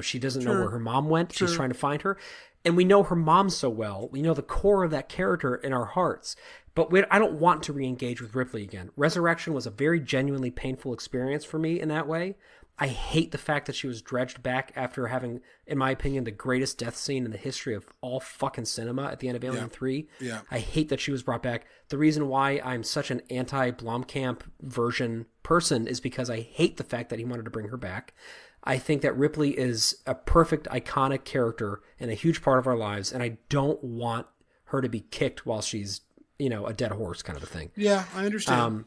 she doesn't know where her mom went. She's trying to find her. And we know her mom so well. We know the core of that character in our hearts. But I don't want to re-engage with Ripley again. Resurrection was a very genuinely painful experience for me in that way. I hate the fact that she was dredged back after having, in my opinion, the greatest death scene in the history of all fucking cinema at the end of Alien 3. Yeah. I hate that she was brought back. The reason why I'm such an anti-Blomkamp version person is because I hate the fact that he wanted to bring her back. I think that Ripley is a perfect, iconic character and a huge part of our lives, and I don't want her to be kicked while she's, a dead horse kind of a thing. Yeah, I understand.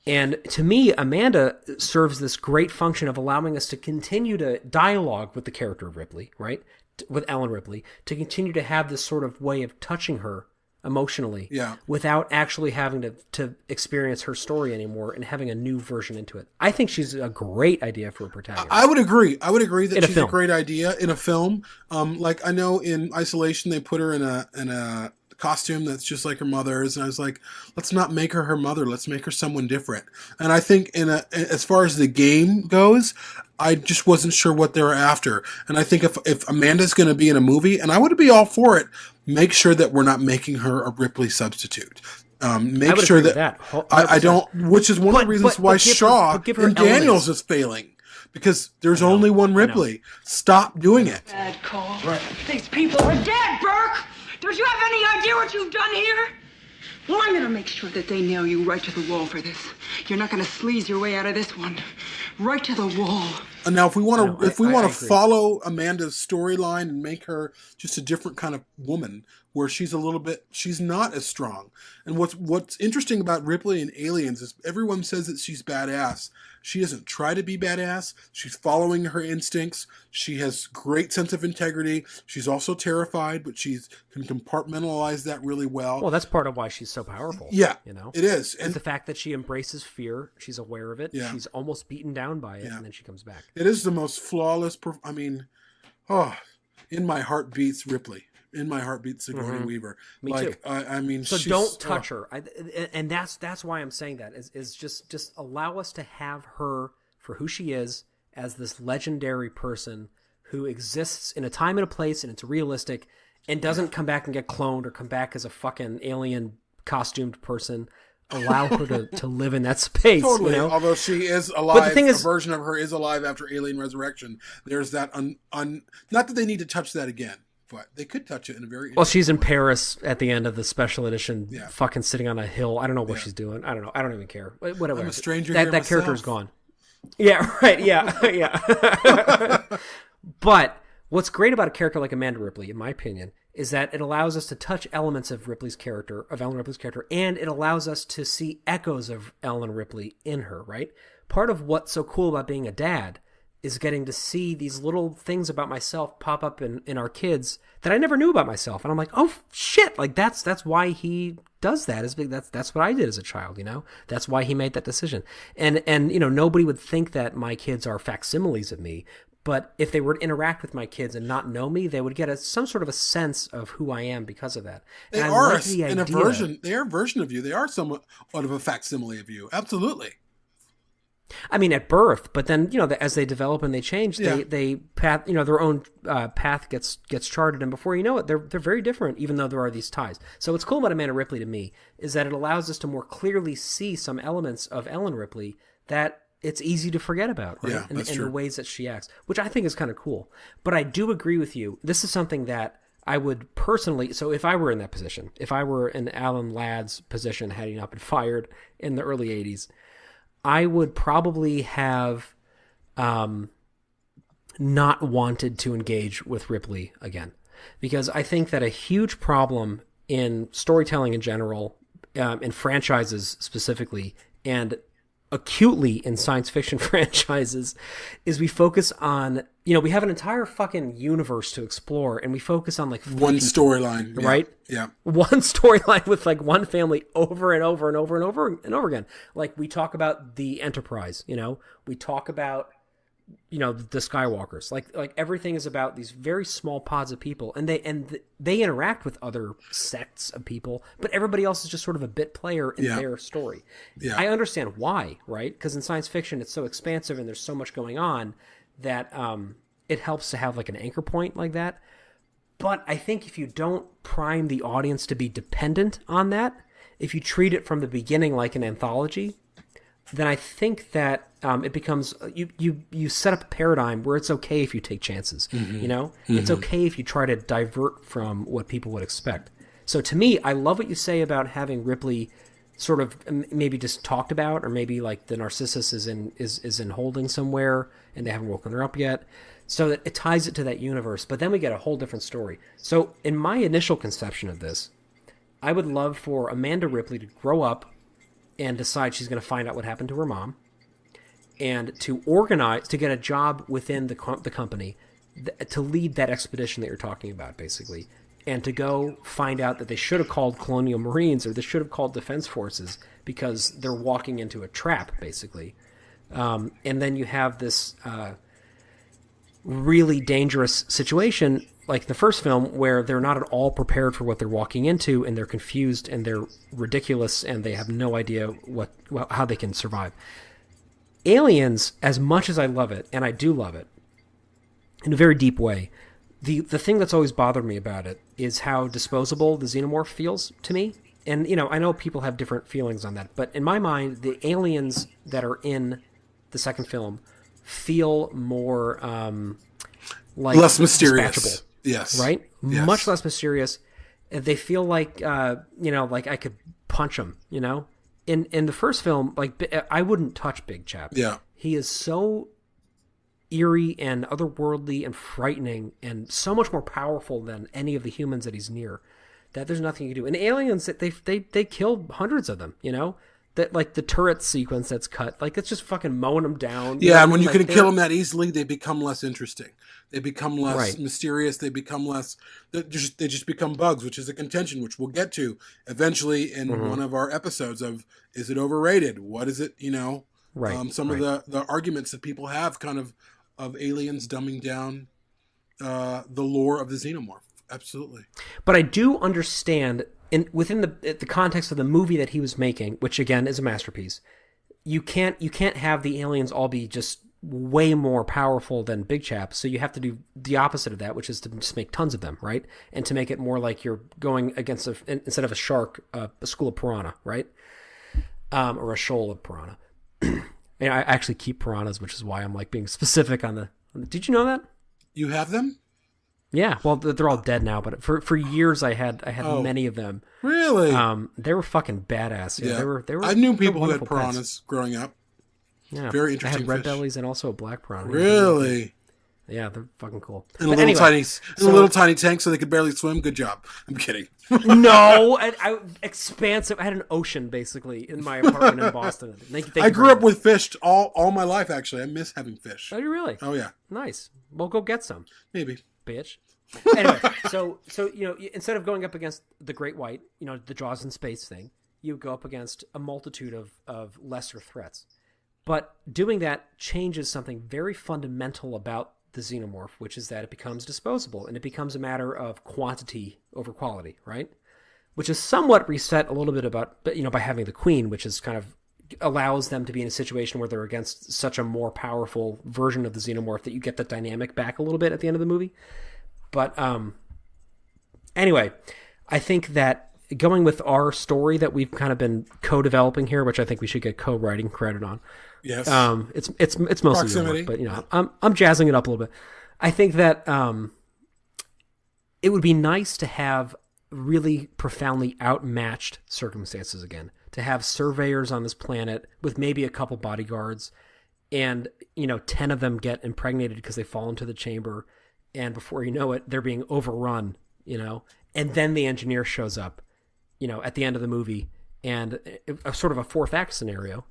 And to me, Amanda serves this great function of allowing us to continue to dialogue with the character of Ripley, right? With Ellen Ripley, to continue to have this sort of way of touching her emotionally without actually having to experience her story anymore and having a new version into it. I think she's a great idea for a protagonist. I would agree that she's a great idea in a film. Like I know in Isolation, they put her in a costume that's just like her mother's, and I was like, let's not make her mother, let's make her someone different. And I think as far as the game goes, I just wasn't sure what they were after. And I think if Amanda's going to be in a movie, and I would be all for it, make sure that we're not making her a Ripley substitute. Make sure that I don't, which is one of the reasons why Shaw and Daniels is failing. Because there's only one Ripley. Stop doing it. Bad call. Right. These people are dead, Burke! Don't you have any idea what you've done here? Well, I'm gonna make sure that they nail you right to the wall for this. You're not gonna sleaze your way out of this one. Right to the wall. And now, if we want to follow Amanda's storyline and make her just a different kind of woman, where she's not as strong. And what's interesting about Ripley and Aliens is everyone says that she's badass. She doesn't try to be badass. She's following her instincts. She has great sense of integrity. She's also terrified, but she can compartmentalize that really well. Well, that's part of why she's so powerful. Yeah, it is. And the fact that she embraces fear, she's aware of it. Yeah. She's almost beaten down by it, and then she comes back. It is the most flawless. In my heart beats Ripley. In my heart beats Sigourney Weaver. Me too. So don't touch her. And that's why I'm saying that is just allow us to have her for who she is as this legendary person who exists in a time and a place, and it's realistic, and doesn't come back and get cloned or come back as a fucking alien costumed person. Allow her to live in that space. Totally. Although she is alive, but the thing is, a version of her is alive after Alien Resurrection. There's that not that they need to touch that again. But they could touch it in a very she's in Paris at the end of the special edition, fucking sitting on a hill. I don't know what she's doing. I don't know. I don't even care. Whatever. I'm a stranger that character is gone. Yeah, right. Yeah. But what's great about a character like Amanda Ripley, in my opinion, is that it allows us to touch elements of Ellen Ripley's character, and it allows us to see echoes of Ellen Ripley in her, right? Part of what's so cool about being a dad is getting to see these little things about myself pop up in our kids that I never knew about myself. And I'm like, oh shit, like that's why he does that. That's what I did as a child, That's why he made that decision. And nobody would think that my kids are facsimiles of me, but if they were to interact with my kids and not know me, they would get some sort of a sense of who I am because of that. They are a version of you. They are somewhat of a facsimile of you. Absolutely. I mean, at birth, but then as they develop and they change, they path, their own path gets charted, and before you know it, they're very different, even though there are these ties. So what's cool about Amanda Ripley to me is that it allows us to more clearly see some elements of Ellen Ripley that it's easy to forget about, right? Yeah, that's true. The ways that she acts, which I think is kind of cool. But I do agree with you. This is something that I would personally. So if I were in that position, if I were in Alan Ladd's position, had he not been fired in the early '80s. I would probably have not wanted to engage with Ripley again, because I think that a huge problem in storytelling in general, in franchises specifically, and acutely in science fiction franchises, is we focus on, we have an entire fucking universe to explore, and we focus on one storyline, right? Yeah. One storyline with one family over and over and over and over and over again. Like we talk about the Enterprise, we talk about the Skywalkers. Like everything is about these very small pods of people, and they interact with other sects of people, but everybody else is just sort of a bit player in their story. Yeah. I understand why, right? Because in science fiction, it's so expansive and there's so much going on that it helps to have like an anchor point like that. But I think if you don't prime the audience to be dependent on that, if you treat it from the beginning like an anthology, then I think that it becomes you set up a paradigm where it's okay if you take chances. It's okay if you try to divert from what people would expect. So to me, I love what you say about having Ripley sort of maybe just talked about, or maybe like the Narcissus is in holding somewhere and they haven't woken her up yet. So that it ties it to that universe, but then we get a whole different story. So in my initial conception of this, I would love for Amanda Ripley to grow up and decide she's going to find out what happened to her mom, and to organize, to get a job within the company, to lead that expedition that you're talking about, basically, and to go find out that they should have called Colonial Marines, or they should have called Defense Forces, because they're walking into a trap, basically. And then you have this really dangerous situation, like the first film, where they're not at all prepared for what they're walking into, and they're confused and they're ridiculous and they have no idea how they can survive. Aliens, as much as I love it, and I do love it in a very deep way, the thing that's always bothered me about it is how disposable the xenomorph feels to me. And I know people have different feelings on that, but in my mind, the aliens that are in the second film feel more like less mysterious. Dispatchable. Yes. Right? Yes. Much less mysterious. They feel like, like I could punch them, In the first film, like, I wouldn't touch Big Chap. Yeah. He is so eerie and otherworldly and frightening and so much more powerful than any of the humans that he's near that there's nothing you can do. And Aliens, they killed hundreds of them, That, like, the turret sequence that's cut, like, it's just fucking mowing them down. Yeah, and when you can kill them that easily, they become less interesting. They become less mysterious. They become less... They just become bugs, which is a contention, which we'll get to eventually in one of our episodes of, is it overrated? What is it, Some of the arguments that people have kind of aliens dumbing down the lore of the xenomorph. Absolutely. But I do understand... within the context of the movie that he was making, which again is a masterpiece, you can't have the aliens all be just way more powerful than Big Chap. So you have to do the opposite of that, which is to just make tons of them, right? And to make it more like you're going against instead of a shark, a school of piranha, right? Or a shoal of piranha. And I actually keep piranhas, which is why I'm like being specific on the. Did you know that? You have them? Yeah, well, they're all dead now, but for years I had many of them. Really? They were fucking badass. Yeah, they were. I knew people who had pets. piranhas growing up. Yeah, very interesting. I had red fish. bellies and also a black piranha. Really? Yeah, they're fucking cool. And a little tiny tank, so they could barely swim. Good job. I'm kidding. No, expansive. I had an ocean basically in my apartment in Boston. I grew up with fish all my life. Actually, I miss having fish. Oh, you really? Oh yeah. Nice. Well, go get some. Maybe. Bitch. Anyway, so instead of going up against the Great White, the Jaws in space thing, you go up against a multitude of lesser threats. But doing that changes something very fundamental about the xenomorph, which is that it becomes disposable and it becomes a matter of quantity over quality, right? Which is somewhat reset a little bit by having the Queen, which is kind of allows them to be in a situation where they're against such a more powerful version of the xenomorph that you get that dynamic back a little bit at the end of the movie. But anyway, I think that going with our story that we've kind of been co-developing here, which I think we should get co-writing credit on. Yes. It's mostly your work, but I'm jazzing it up a little bit. I think that it would be nice to have really profoundly outmatched circumstances again. To have surveyors on this planet with maybe a couple bodyguards, and 10 of them get impregnated because they fall into the chamber. And before you know it, they're being overrun, and then the engineer shows up, at the end of the movie, and a sort of a fourth act scenario,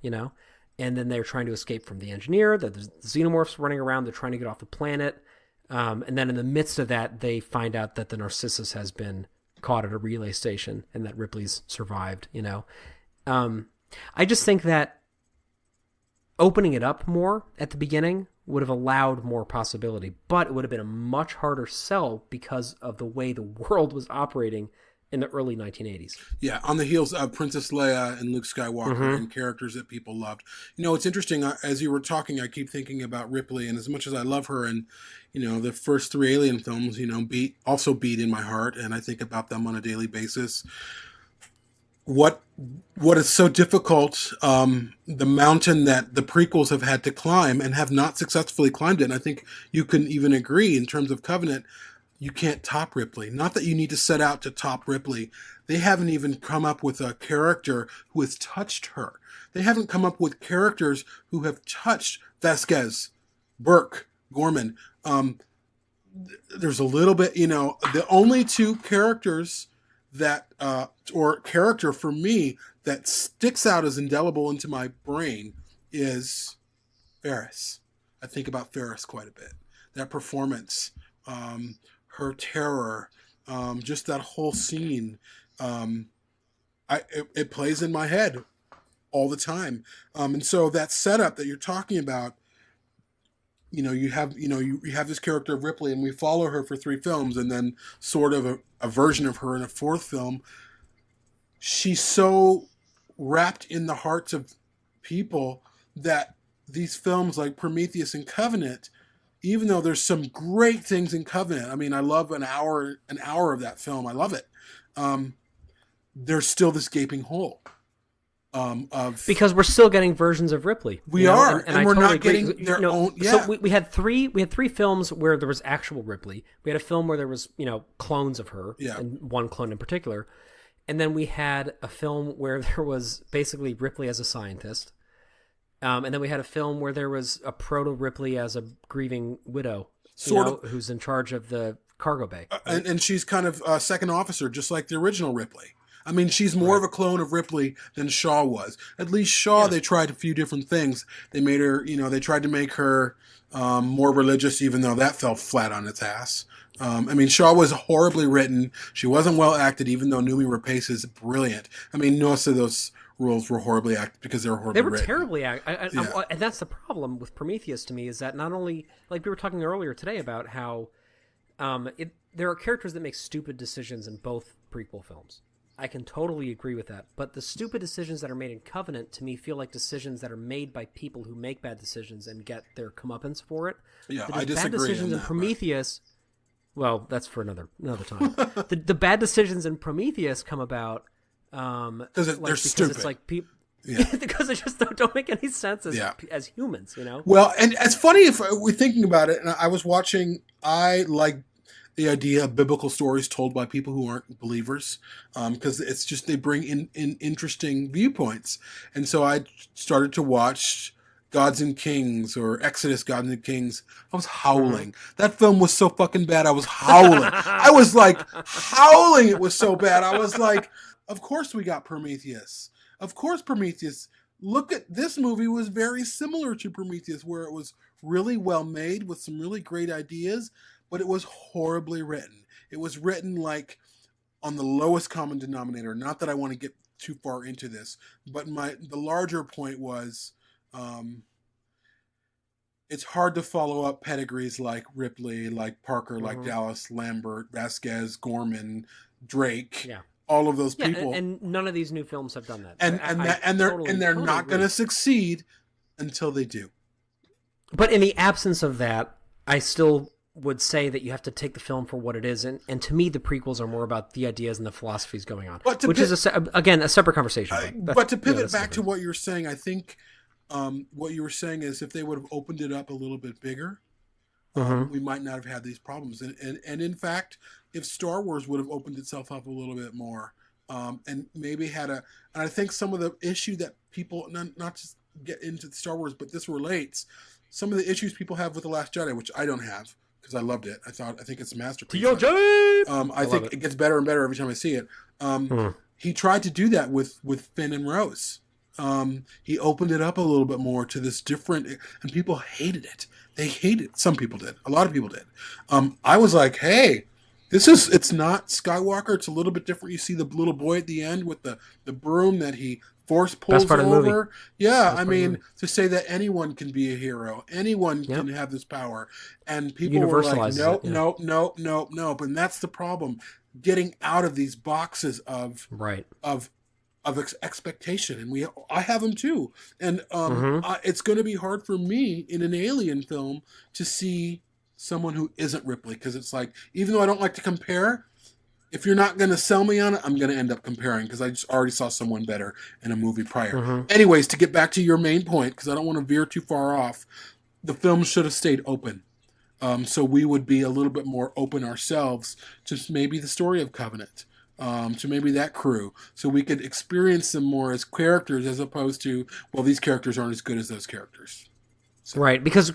and then they're trying to escape from the engineer, the xenomorphs running around, they're trying to get off the planet. And then in the midst of that, they find out that the Narcissus has been caught at a relay station and that Ripley's survived, I just think that opening it up more at the beginning would have allowed more possibility, but it would have been a much harder sell because of the way the world was operating in the early 1980s. Yeah, on the heels of Princess Leia and Luke Skywalker and characters that people loved. It's interesting, as you were talking, I keep thinking about Ripley, and as much as I love her, and, the first 3 Alien films, beat in my heart, and I think about them on a daily basis. What is so difficult, the mountain that the prequels have had to climb and have not successfully climbed it, and I think you can even agree in terms of Covenant, you can't top Ripley. Not that you need to set out to top Ripley. They haven't even come up with a character who has touched her. They haven't come up with characters who have touched Vasquez, Burke, Gorman. There's a little bit, the only 2 characters that, or character for me that sticks out as indelible into my brain is Ferris. I think about Ferris quite a bit. That performance, her terror, just that whole scene, it plays in my head all the time. And so that setup that you're talking about, you have this character of Ripley, and we follow her for 3 films, and then sort of a version of her in a 4th film. She's so wrapped in the hearts of people that these films like Prometheus and Covenant, even though there's some great things in Covenant, I mean, I love an hour of that film. I love it. There's still this gaping hole. Because we're still getting versions of Ripley. We are, and we're totally not getting their own. Yeah. So we had 3 films where there was actual Ripley. We had a film where there was clones of her, and 1 clone in particular, and then we had a film where there was basically Ripley as a scientist. And then we had a film where there was a proto Ripley as a grieving widow, who's in charge of the cargo bay. And she's kind of a second officer, just like the original Ripley. I mean, she's more of a clone of Ripley than Shaw was. At least Shaw, they tried a few different things. They made her, they tried to make her more religious, even though that fell flat on its ass. I mean, Shaw was horribly written. She wasn't well acted, even though Noomi Rapace is brilliant. I mean, most of those roles were horribly acted because they were horribly written. They were terribly acted. And that's the problem with Prometheus to me, is that not only, like we were talking earlier today about how there are characters that make stupid decisions in both prequel films. I can totally agree with that. But the stupid decisions that are made in Covenant, to me, feel like decisions that are made by people who make bad decisions and get their comeuppance for it. Yeah, I disagree. Bad decisions in in Prometheus... Well, that's for another time. The bad decisions in Prometheus come about because they're stupid. It's like people because they just don't make any sense as humans, Well, and it's funny if we're thinking about it. And I was watching. I like the idea of biblical stories told by people who aren't believers, because it's just they bring in interesting viewpoints. And so I started to watch Gods and Kings or Exodus, Gods and Kings. I was howling. That film was so fucking bad. I was howling. I was like howling. It was so bad. I was like, of course we got Prometheus. Of course Prometheus. Look at this movie was very similar to Prometheus, where it was really well made with some really great ideas, but it was horribly written. It was written like on the lowest common denominator. Not that I want to get too far into this, but the larger point was, it's hard to follow up pedigrees like Ripley, like Parker, like Dallas, Lambert, Vasquez, Gorman, Drake, all of those people, and none of these new films have done that. And they're not going to succeed until they do. But in the absence of that, I still would say that you have to take the film for what it is, and to me, the prequels are more about the ideas and the philosophies going on, which is again a separate conversation. But to pivot back to what you're saying, I think. What you were saying is if they would have opened it up a little bit bigger, we might not have had these problems. And in fact, if Star Wars would have opened itself up a little bit more, and maybe and I think some of the issue that people, not just get into Star Wars, but this relates, some of the issues people have with The Last Jedi, which I don't have because I loved it. I think it's a masterpiece. I think it gets better and better every time I see it. He tried to do that with Finn and Rose. He opened it up a little bit more to this different, and people hated it. They hated it. Some people did. A lot of people did. I was like, hey, it's not Skywalker. It's a little bit different. You see the little boy at the end with the broom that he force pulls part of the movie. over. Yeah, Best I part of the mean, movie. to say that anyone can be a hero, anyone can have this power, and people were like, Universalizes nope, it, yeah. nope. And that's the problem: getting out of these boxes of expectation, and I have them too. And it's going to be hard for me in an Alien film to see someone who isn't Ripley, because it's like, even though I don't like to compare, if you're not going to sell me on it, I'm going to end up comparing, because I just already saw someone better in a movie prior. Anyways, to get back to your main point, because I don't want to veer too far off, the film should have stayed open. So we would be a little bit more open ourselves to maybe the story of Covenant, to maybe that crew, so we could experience them more as characters, as opposed to, well, these characters aren't as good as those characters. So. Right, because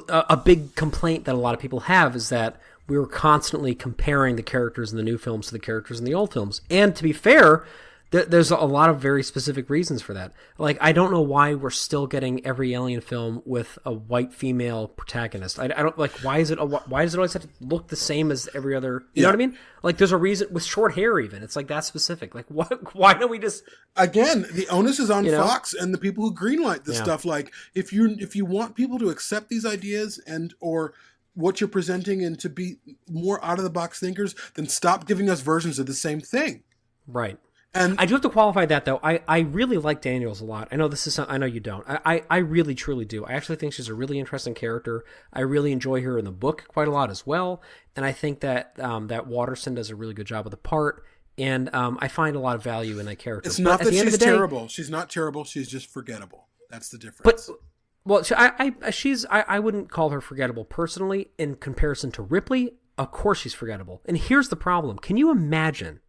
a big complaint that a lot of people have is that we were constantly comparing the characters in the new films to the characters in the old films. And to be fair, there's a lot of very specific reasons for that. Like, I don't know why we're still getting every Alien film with a white female protagonist. I don't like, why does it always have to look the same as every other? You know what I mean? Like, there's a reason with short hair. Even it's like that specific. Like, why don't we just? Again, the onus is on Fox and the people who greenlight this stuff. Like, if you want people to accept these ideas or what you're presenting and to be more out of the box thinkers, then stop giving us versions of the same thing. Right. And I do have to qualify that, though. I really like Daniels a lot. I know you don't. I really, truly do. I actually think she's a really interesting character. I really enjoy her in the book quite a lot as well. And I think that that Watterson does a really good job with the part. And I find a lot of value in that character. It's not that she's terrible. She's not terrible. She's just forgettable. That's the difference. But, well, I wouldn't call her forgettable personally in comparison to Ripley. Of course she's forgettable. And here's the problem. Can you imagine...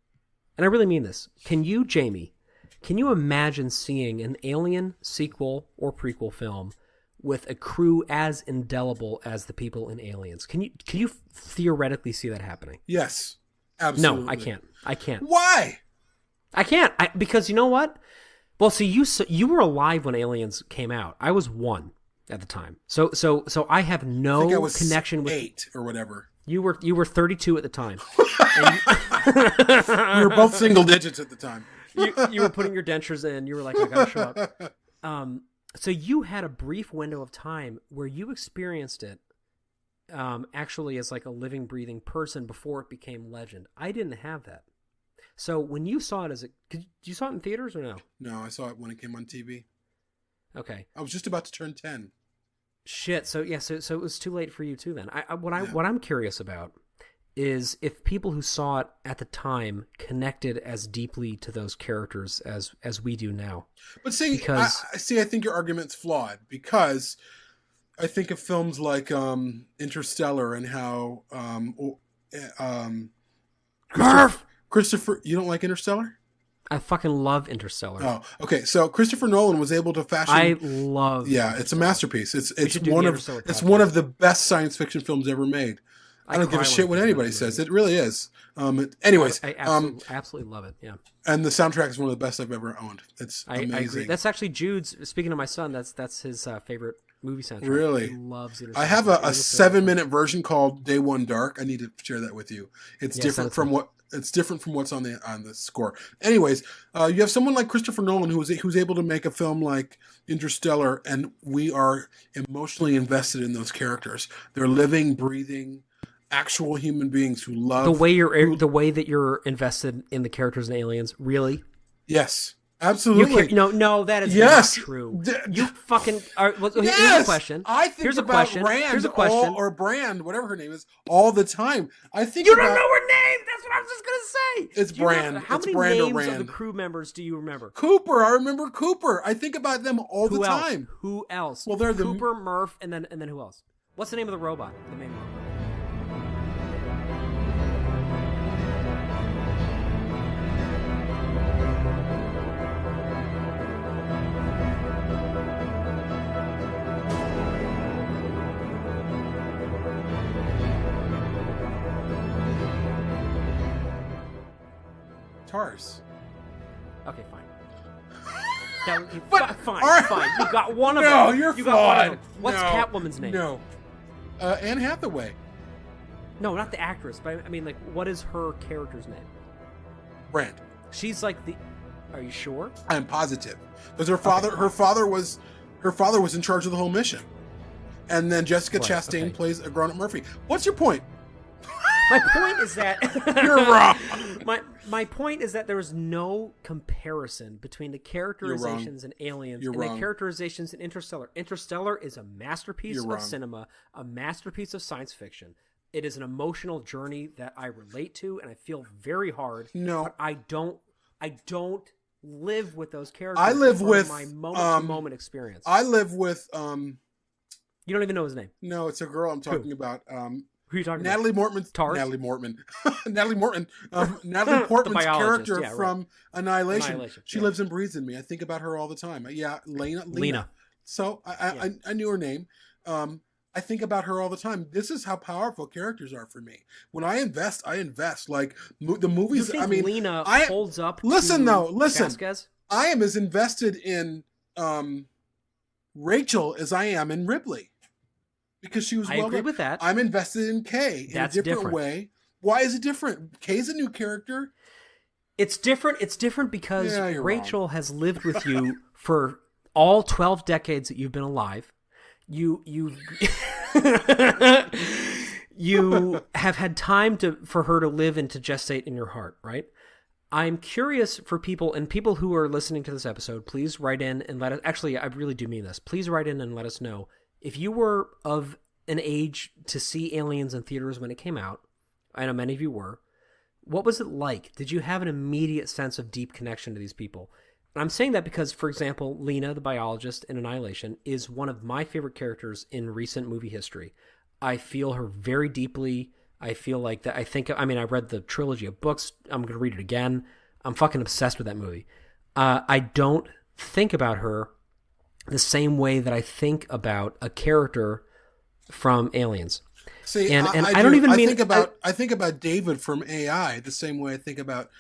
And I really mean this. Can you, Jamie, imagine seeing an Alien sequel or prequel film with a crew as indelible as the people in Aliens? Can you theoretically see that happening? Yes, absolutely. No, I can't. Why? I can't. Because you know what? Well, see, you were alive when Aliens came out. I was 1 at the time. So I have no connection with 8 or whatever. You were 32 at the time. We were both single digits at the time. You were putting your dentures in. You were like, I gotta show up. So you had a brief window of time where you experienced it actually as like a living, breathing person before it became legend. I didn't have that. So when you saw it did you saw it in theaters or no? No, I saw it when it came on TV. Okay. I was just about to turn 10. Shit. So yeah. So it was too late for you too. Then what I'm curious about is if people who saw it at the time connected as deeply to those characters as we do now. But see, I think your argument's flawed, because I think of films like Interstellar and how Christopher, you don't like Interstellar? I fucking love Interstellar. Oh, okay. So Christopher Nolan was able to fashion. I love. Yeah, it's a masterpiece. It's one of the best science fiction films ever made. I don't give a shit what anybody says. It really is. Anyways, I absolutely love it. Yeah. And the soundtrack is one of the best I've ever owned. It's amazing. I agree. That's actually Jude's. Speaking of my son, that's his favorite movie soundtrack. Really? He loves Interstellar. I have a 7-minute version called Day One Dark. I need to share that with you. It's different from what's on the score. Anyways, you have someone like Christopher Nolan who's able to make a film like Interstellar, and we are emotionally invested in those characters. They're living, breathing, actual human beings who love the way that you're invested in the characters in Aliens. Really? Yes. Absolutely. No, that is not true. You fucking are. Well, yes! Here's a question. I think here's about a question. Rand Here's a question. or Brand, whatever her name is, all the time. I think you don't know her name. That's what I was just gonna say. It's Brand. How it's many Brand names or Rand. of the crew members do you remember? Cooper. I remember Cooper. I think about them all the time. Who else? Well, they're Cooper, Murph, and then who else? What's the name of the robot? The main robot. TARS. Okay, fine. Fine. You got one of them. No, you're you fine. Got one of them. What's Catwoman's name? No. Anne Hathaway. No, not the actress, but I mean, like, what is her character's name? Brand. She's like the... Are you sure? I am positive. Because her father was in charge of the whole mission. And then Jessica Chastain plays a grown-up Murphy. What's your point? My point is that You're wrong. My point is that there is no comparison between the characterizations in Aliens and the characterizations in Interstellar. Interstellar is a masterpiece of cinema, a masterpiece of science fiction. It is an emotional journey that I relate to, and I feel very hard. No, but I don't live with those characters. I live with my moment-to-moment experience. I live with. You don't even know his name. No, it's a girl I'm talking about. Who are you talking Natalie about? Mortman's Tars? Natalie Mortman. Natalie Mortman. Natalie Portman's character from Annihilation. She lives and breathes in me. I think about her all the time. Yeah, Lena. So I knew her name. I think about her all the time. This is how powerful characters are for me. When I invest. Like the movies. You think Lena holds up? Listen. Vasquez? I am as invested in Rachel as I am in Ripley. Because she was I agree with that. I'm invested in Kay in a different way. Why is it different? Kay's a new character. It's different. It's different because Rachel has lived with you for all 12 decades that you've been alive. You have had time for her to live and to gestate in your heart, right? I'm curious for people who are listening to this episode, please write in and let us, actually, I really do mean this. Please write in and let us know. If you were of an age to see Aliens in theaters when it came out, I know many of you were, what was it like? Did you have an immediate sense of deep connection to these people? And I'm saying that because, for example, Lena, the biologist in Annihilation, is one of my favorite characters in recent movie history. I feel her very deeply. I feel like that. I read the trilogy of books. I'm going to read it again. I'm fucking obsessed with that movie. I don't think about her the same way that I think about a character from Aliens. See, and I don't even mean I think about David from AI the same way I think about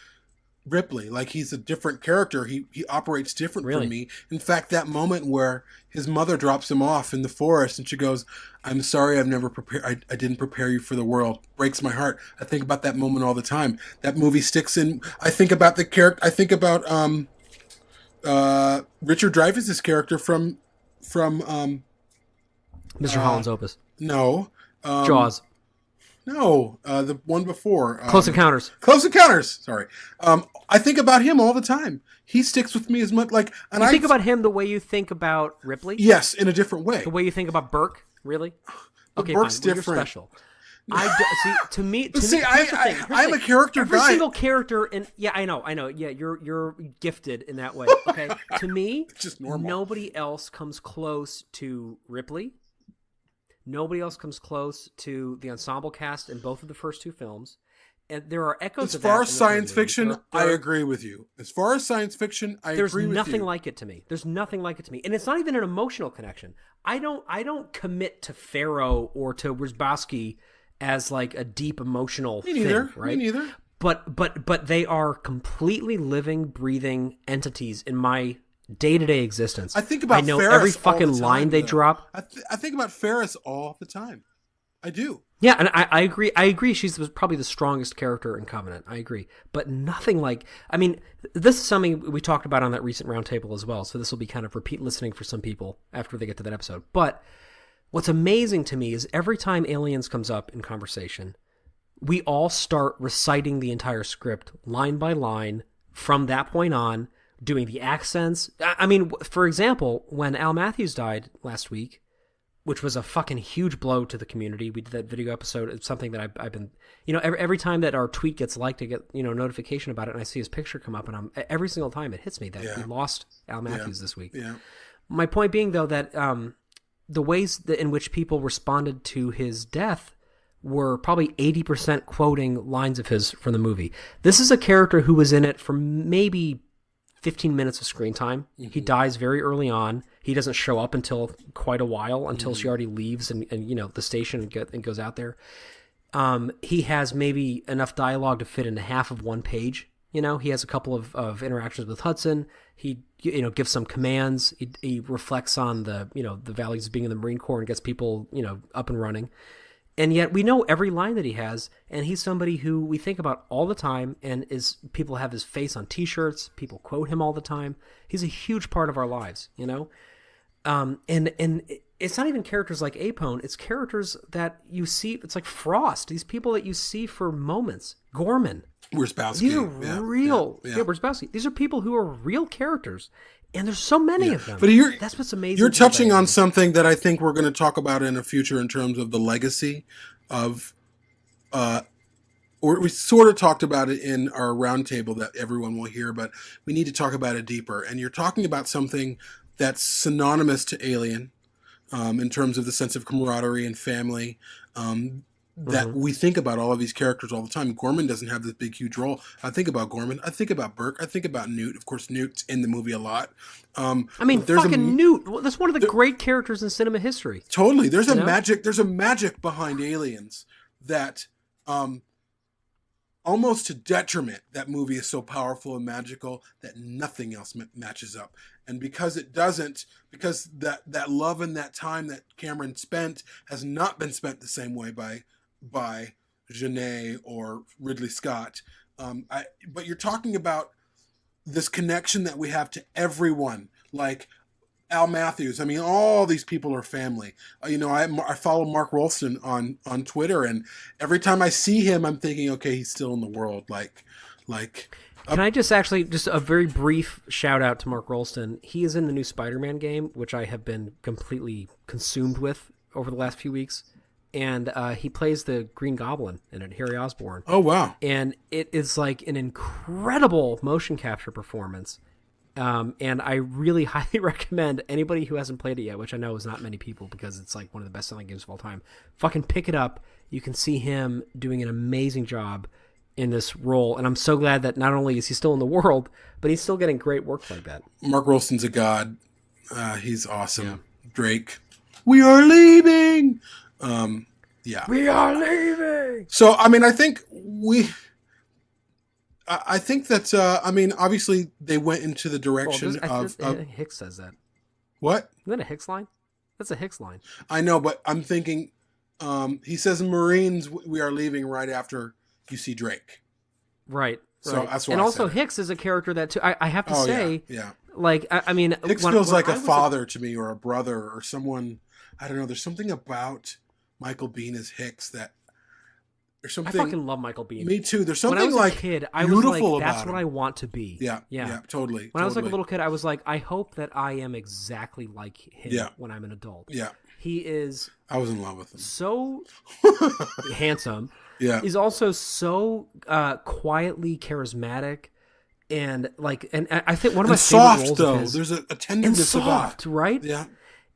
Ripley. Like he's a different character. He operates different from me. In fact, that moment where his mother drops him off in the forest and she goes, "I'm sorry, I've never prepared. I didn't prepare you for the world." Breaks my heart. I think about that moment all the time. That movie sticks in. I think about the character. I think about Richard Dreyfuss's character from Mr. Holland's Opus. No. Jaws. No, the one before. Close Encounters. Close Encounters. Sorry. I think about him all the time. He sticks with me as much. Like, and you think about him the way you think about Ripley? Yes, in a different way. The way you think about Burke? Really? Okay, Burke's fine. different. You're special. To me, I'm a character every guy. Every single character, and I know. Yeah, you're gifted in that way. Okay, to me, just normal. Nobody else comes close to Ripley. Nobody else comes close to the ensemble cast in both of the first two films. And there are echoes of that. As far as science fiction, I agree with you. As far as science fiction, I agree with you. There's nothing like it to me. There's nothing like it to me. And it's not even an emotional connection. I don't commit to Pharaoh or to Wierzbowski as like a deep emotional thing, right? Me neither. But they are completely living, breathing entities in my day-to-day existence. I think about I know Ferris every fucking all the time, line they though. drop. I think about Ferris all the time. I do. Yeah, and I agree. I agree. She's probably the strongest character in Covenant. I agree, but nothing like. I mean, this is something we talked about on that recent roundtable as well. So this will be kind of repeat listening for some people after they get to that episode. But what's amazing to me is every time Aliens comes up in conversation, we all start reciting the entire script line by line from that point on, doing the accents. I mean, for example, when Al Matthews died last week, which was a fucking huge blow to the community. We did that video episode. It's something that I've been, every time that our tweet gets liked, I get, notification about it, and I see his picture come up, and every single time it hits me that we lost Al Matthews this week. Yeah. My point being, though, that the ways in which people responded to his death were probably 80% quoting lines of his from the movie. This is a character who was in it for maybe 15 minutes of screen time. Mm-hmm. He dies very early on. He doesn't show up until quite a while, until she already leaves and the station and goes out there. He has maybe enough dialogue to fit into half of one page. He has a couple of interactions with Hudson. He gives some commands. He reflects on the values of being in the Marine Corps and gets people up and running. And yet we know every line that he has, and he's somebody who we think about all the time, and people have his face on T-shirts, people quote him all the time. He's a huge part of our lives, you know? And it's not even characters like Apone, it's characters that you see, it's like Frost, these people that you see for moments. Gorman. Wierzbowski. These are real. Yeah. Wierzbowski. These are people who are real characters. And there's so many of them. But that's what's amazing. You're touching on something that I think we're going to talk about in the future in terms of the legacy of, or we sort of talked about it in our roundtable that everyone will hear, but we need to talk about it deeper. And you're talking about something that's synonymous to Alien, in terms of the sense of camaraderie and family, that we think about all of these characters all the time. Gorman doesn't have this big, huge role. I think about Gorman. I think about Burke. I think about Newt. Of course, Newt's in the movie a lot. I mean, fucking Newt. That's one of the great characters in cinema history. Totally. There's a magic. There's a magic behind Aliens that, almost to detriment, that movie is so powerful and magical that nothing else matches up. And because it doesn't, because that love and that time that Cameron spent has not been spent the same way by Genet or Ridley Scott. But you're talking about this connection that we have to everyone, like Al Matthews. I mean, all these people are family. I follow Mark Rolston on Twitter, and every time I see him, I'm thinking, okay, he's still in the world. Can I just a very brief shout out to Mark Rolston. He is in the new Spider-Man game, which I have been completely consumed with over the last few weeks. And he plays the Green Goblin in it, Harry Osborn. Oh, wow. And it is like an incredible motion capture performance. And I really highly recommend anybody who hasn't played it yet, which I know is not many people because it's like one of the best-selling games of all time, fucking pick it up. You can see him doing an amazing job in this role. And I'm so glad that not only is he still in the world, but he's still getting great work like that. Mark Rolston's a god. He's awesome. Yeah. Drake. We are leaving! We are leaving. So, I mean, I think that, obviously they went into the direction of Hicks says that. What? Isn't that a Hicks line? That's a Hicks line. I know, but I'm thinking, he says Marines, we are leaving right after you see Drake. Right. So that's why. And also Hicks is a character that too, I have to say, yeah. Like, I mean, Hicks feels like a father to me, or a brother, or someone. I don't know. There's something about Michael Biehn as Hicks that there's something. I fucking love Michael Biehn. Me too. There's something when I was like a kid, I was like, that's about what him. I want to be. Yeah, totally. When I was like a little kid, I was like, I hope that I am exactly like him when I'm an adult. Yeah. He is. I was in love with him. So handsome. Yeah. He's also so quietly charismatic. And I think one of my soft favorite roles though. of his, there's a tenderness soft, about right? Yeah.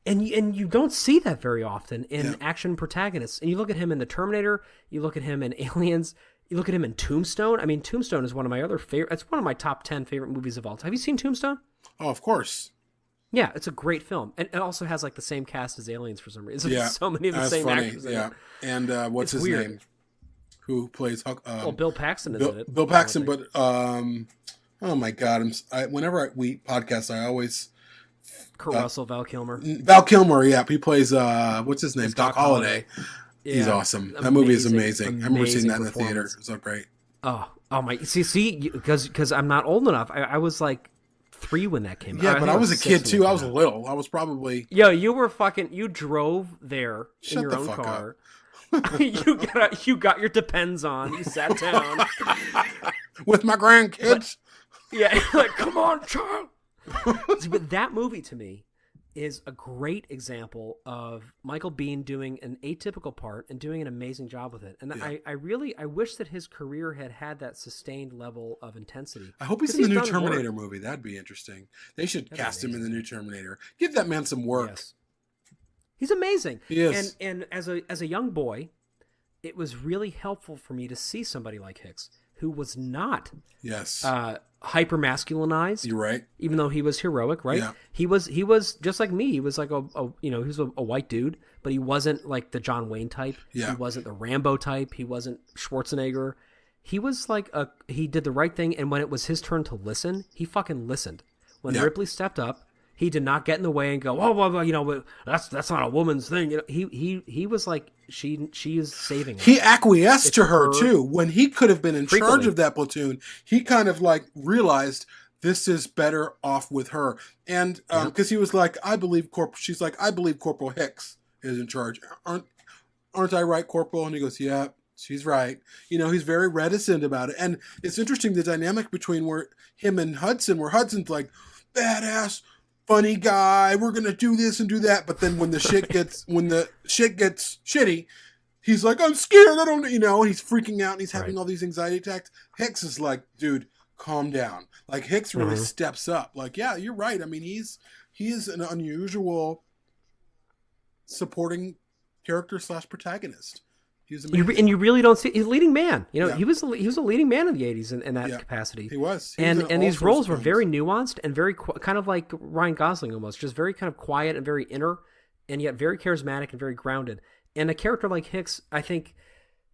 And you don't see that very often in action protagonists. And you look at him in The Terminator, you look at him in Aliens, you look at him in Tombstone. I mean, Tombstone is one of my other favorite. It's one of my top 10 favorite movies of all time. Have you seen Tombstone? Oh, of course. Yeah, it's a great film, and it also has like the same cast as Aliens for some reason. Yeah, so many of the same funny. actors. Yeah, and what's his name? Who plays Huck? Bill Paxton is in it. Bill Paxton, but oh my God! Whenever we podcast, I always Kurt Russell, Val Kilmer. Val Kilmer, yeah, he plays what's his name? Doc Holliday. Yeah, he's awesome. That movie is amazing. I remember seeing that in the theater. It was so great. Oh my! See, because I'm not old enough. I was like 3 when that came out. Yeah, but I was a kid too. I was little. I was probably. Yo, you were fucking. You drove there in your own car. you got your Depends on. You sat down with my grandkids. Yeah, like come on, child. But that movie to me is a great example of Michael Biehn doing an atypical part and doing an amazing job with it. And yeah. I wish that his career had that sustained level of intensity. I hope he's in the new Terminator movie. That'd be interesting. They should cast him in the new Terminator. Give that man some work. Yes. He's amazing. He is. And as a young boy, it was really helpful for me to see somebody like Hicks, who was not hyper masculinized. You're right. Even though he was heroic, right? Yeah. He was just like me. He was like he was a white dude, but he wasn't like the John Wayne type. Yeah. He wasn't the Rambo type. He wasn't Schwarzenegger. He was like he did the right thing, and when it was his turn to listen, he fucking listened. When Ripley stepped up He did not get in the way and go, oh, well, that's not a woman's thing. He was like, she is saving him. He acquiesced to her too. When he could have been in charge of that platoon, he kind of like realized this is better off with her. And because he was like, she's like, I believe Corporal Hicks is in charge. Aren't I right, Corporal? And he goes, yeah, she's right. He's very reticent about it. And it's interesting, the dynamic between him and Hudson, where Hudson's like, badass, funny guy, we're gonna do this and do that. But then when the shit gets shitty, he's like, I'm scared, I don't, he's freaking out and he's having all these anxiety attacks. Hicks is like, dude, calm down. Like, Hicks really steps up. Like, yeah, you're right. I mean, he is an unusual supporting character / protagonist. He's amazing. And you really don't see, he's a leading man. He was a leading man in the 80s in that capacity. He was. And these roles were very nuanced and very kind of like Ryan Gosling almost, just very kind of quiet and very inner, and yet very charismatic and very grounded. And a character like Hicks, I think,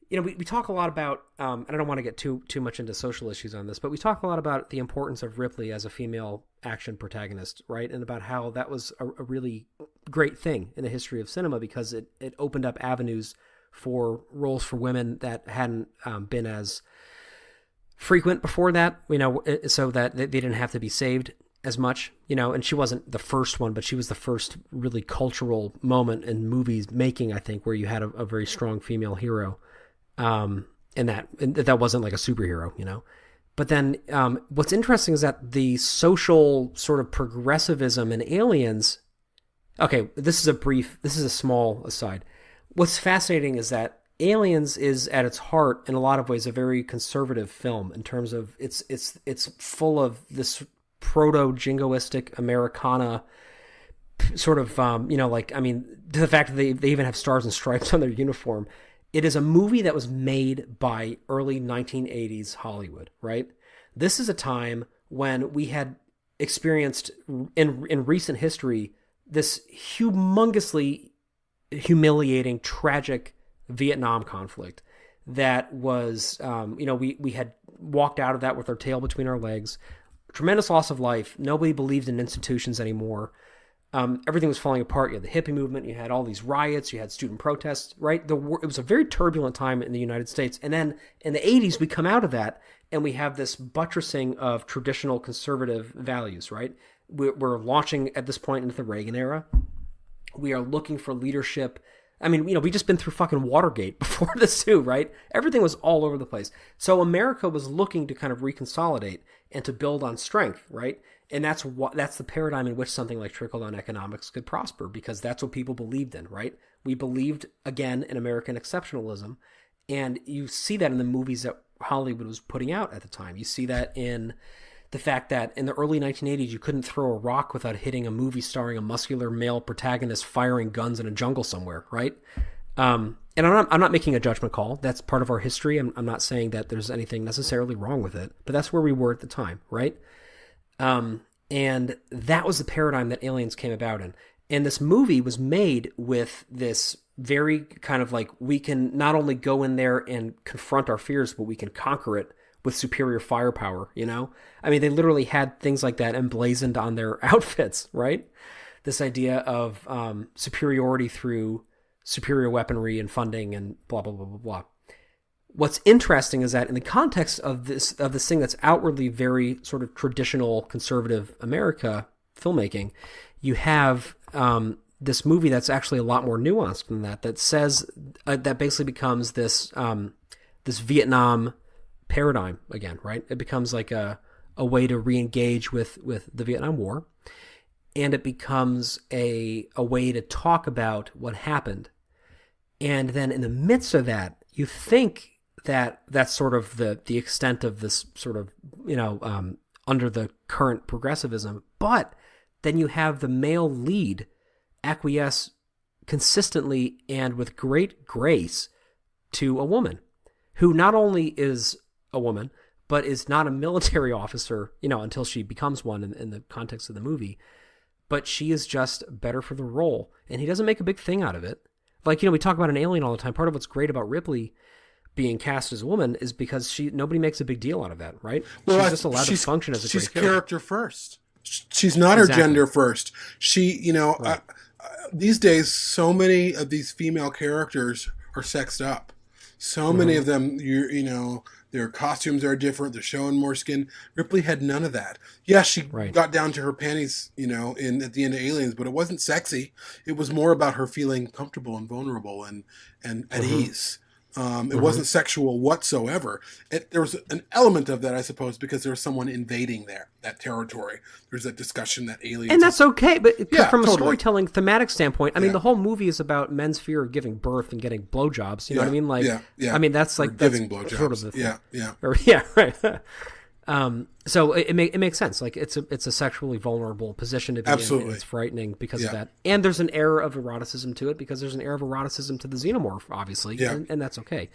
we talk a lot about, and I don't want to get too much into social issues on this, but we talk a lot about the importance of Ripley as a female action protagonist, right? And about how that was a really great thing in the history of cinema, because it opened up avenues for roles for women that hadn't been as frequent before that, so that they didn't have to be saved as much, and she wasn't the first one, but she was the first really cultural moment in movies making, I think, where you had a very strong female hero. And that wasn't like a superhero, But then what's interesting is that the social sort of progressivism in Aliens. Okay, this is a small aside. What's fascinating is that Aliens is at its heart, in a lot of ways, a very conservative film in terms of it's full of this proto-jingoistic Americana sort of, to the fact that they even have stars and stripes on their uniform. It is a movie that was made by early 1980s Hollywood, right? This is a time when we had experienced in recent history this humongously humiliating, tragic Vietnam conflict that was, we had walked out of that with our tail between our legs. Tremendous loss of life. Nobody believed in institutions anymore. Everything was falling apart. You had the hippie movement. You had all these riots. You had student protests, right? It was a very turbulent time in the United States. And then in the 80s, we come out of that and we have this buttressing of traditional conservative values, right? We're launching at this point into the Reagan era. We are looking for leadership. I mean, we just been through fucking Watergate before this too, right? Everything was all over the place. So America was looking to kind of reconsolidate and to build on strength, right? And that's the paradigm in which something like trickle-down economics could prosper, because that's what people believed in, right? We believed, again, in American exceptionalism. And you see that in the movies that Hollywood was putting out at the time. You see that in the fact that in the early 1980s, you couldn't throw a rock without hitting a movie starring a muscular male protagonist firing guns in a jungle somewhere, right? And I'm not making a judgment call. That's part of our history. I'm not saying that there's anything necessarily wrong with it, but that's where we were at the time, right? And that was the paradigm that Aliens came about in. And this movie was made with this very kind of like, we can not only go in there and confront our fears, but we can conquer it with superior firepower, I mean, they literally had things like that emblazoned on their outfits, right? This idea of superiority through superior weaponry and funding and blah, blah, blah, blah, blah. What's interesting is that in the context of this thing that's outwardly very sort of traditional conservative America filmmaking, you have this movie that's actually a lot more nuanced than that. That says that basically becomes this this Vietnam paradigm again, right? It becomes like a way to re-engage with the Vietnam War, and it becomes a way to talk about what happened. And then in the midst of that, you think that that's sort of the extent of this sort of, under the current progressivism. But then you have the male lead acquiesce consistently and with great grace to a woman who not only is a woman, but is not a military officer, until she becomes one in the context of the movie. But she is just better for the role. And he doesn't make a big thing out of it. Like, we talk about an alien all the time. Part of what's great about Ripley being cast as a woman is because nobody makes a big deal out of that, right? Well, she's just allowed to function as a great character first. She's not her Exactly. gender first. She, Right. These days, so many of these female characters are sexed up. So many of them, their costumes are different. They're showing more skin. Ripley had none of that. Yeah, she Right. got down to her panties, at the end of Aliens, but it wasn't sexy. It was more about her feeling comfortable and vulnerable and at ease. It wasn't sexual whatsoever. There was an element of that, I suppose, because there was someone invading that territory. There's that discussion that aliens... And that's okay, but Yeah, from a totally. storytelling thematic standpoint, I mean, Yeah. the whole movie is about men's fear of giving birth and getting blowjobs. You know what I mean? Like, yeah. I mean, that's Or like that's giving blowjobs. sort of the thing. Yeah. Or, yeah, right. So it makes sense. Like it's a sexually vulnerable position to be in. Absolutely. And it's frightening because of Yeah. that. And there's an air of eroticism to it because there's an air of eroticism to the xenomorph, obviously, Yeah. and that's okay.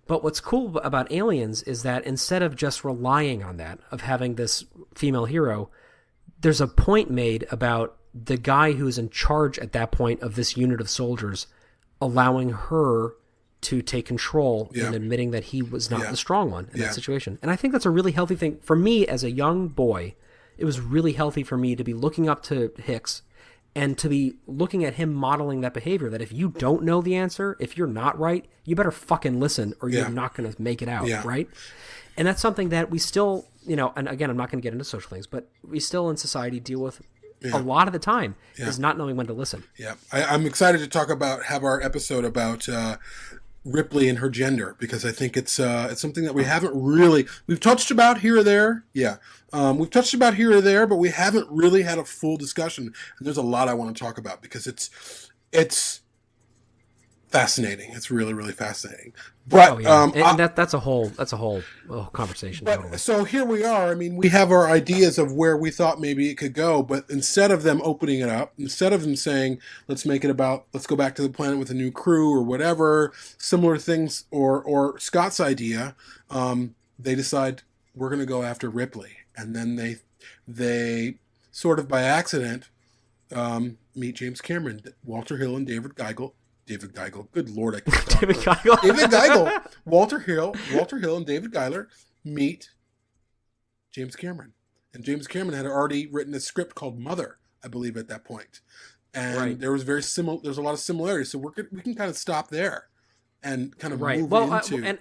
But what's cool about Aliens is that instead of just relying on that, of having this female hero, there's a point made about the guy who's in charge at that point of this unit of soldiers allowing her to take control Yeah. and admitting that he was not Yeah. the strong one in Yeah. that situation. And I think that's a really healthy thing. For me, as a young boy, it was really healthy for me to be looking up to Hicks and to be looking at him modeling that behavior, that if you don't know the answer, if you're not right, you better fucking listen or Yeah. you're not going to make it out, Yeah. right? And that's something that we still, and again, I'm not going to get into social things, but we still in society deal with a lot of the time is not knowing when to listen. Yeah. I'm excited to have our episode about Ripley and her gender, because I think it's something that we haven't really... We've touched about here or there. Yeah. We've touched about here or there, but we haven't really had a full discussion. And there's a lot I want to talk about because it's fascinating. It's really, really fascinating. But and that's a whole conversation. Totally. so here we are. I mean, we have our ideas of where we thought maybe it could go, but instead of them opening it up, instead of them saying, let's go back to the planet with a new crew or whatever, similar things, or Scott's idea, they decide we're going to go after Ripley. And then they sort of by accident meet James Cameron, Walter Hill, and David Geigel. Good Lord, I can't talk. David Geigel. David Geigel. Walter Hill, and David Geiler meet James Cameron. And James Cameron had already written a script called Mother, I believe, at that point. And Right. there was there's a lot of similarities. So we can kind of stop there and kind of Right. move Well, into...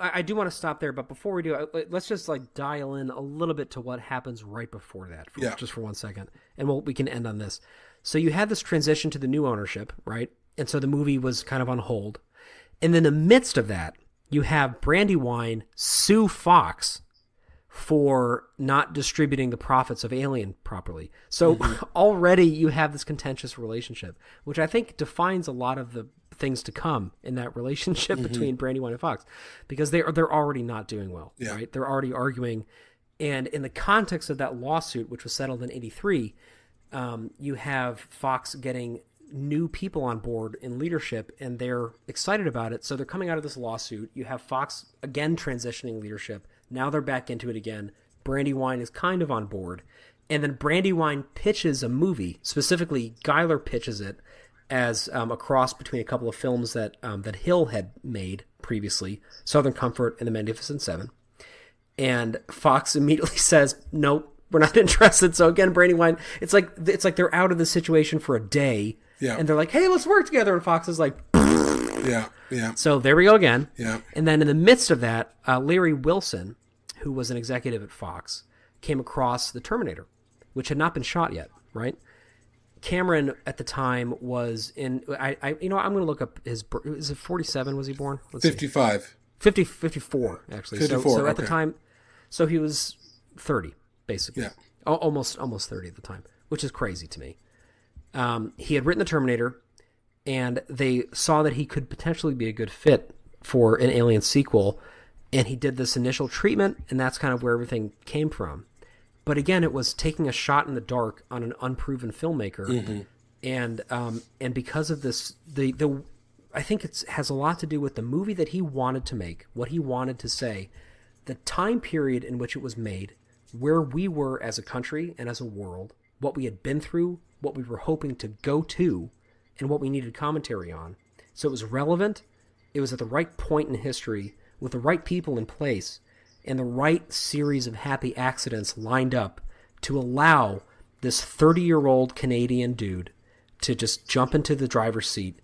I do want to stop there, but before we do, let's just like dial in a little bit to what happens right before that, just for 1 second, and we can end on this. So you had this transition to the new ownership, right? And so the movie was kind of on hold, and in the midst of that, you have Brandywine sue Fox for not distributing the profits of Alien properly. So already you have this contentious relationship, which I think defines a lot of the things to come in that relationship between Brandywine and Fox, because they're already not doing well, right? They're already arguing. And in the context of that lawsuit, which was settled in 1983, you have Fox getting new people on board in leadership, and they're excited about it. So they're coming out of this lawsuit. You have Fox again transitioning leadership. Now they're back into it again. Brandywine is kind of on board. And then Brandywine pitches a movie. Specifically, Geiler pitches it as a cross between a couple of films that Hill had made previously, Southern Comfort and The Magnificent Seven. And Fox immediately says, nope, we're not interested. So again, Brandywine, it's like they're out of the situation for a day. Yeah. And they're like, hey, let's work together. And Fox is like, Yeah. so there we go again. Yeah. And then in the midst of that, Larry Wilson, who was an executive at Fox, came across The Terminator, which had not been shot yet, right? Cameron at the time was in, I'm going to look up is it 47 was he born? Let's see. 55. 54, actually. 54, so at the okay. time, so he was 30, basically. Yeah. Almost 30 at the time, which is crazy to me. He had written The Terminator, and they saw that he could potentially be a good fit for an Alien sequel, and he did this initial treatment, and that's kind of where everything came from. But again, it was taking a shot in the dark on an unproven filmmaker, and because of this, I think it has a lot to do with the movie that he wanted to make, what he wanted to say, the time period in which it was made, where we were as a country and as a world, what we had been through, what we were hoping to go to, and what we needed commentary on. So it was relevant. It was at the right point in history with the right people in place and the right series of happy accidents lined up to allow this 30-year-old Canadian dude to just jump into the driver's seat,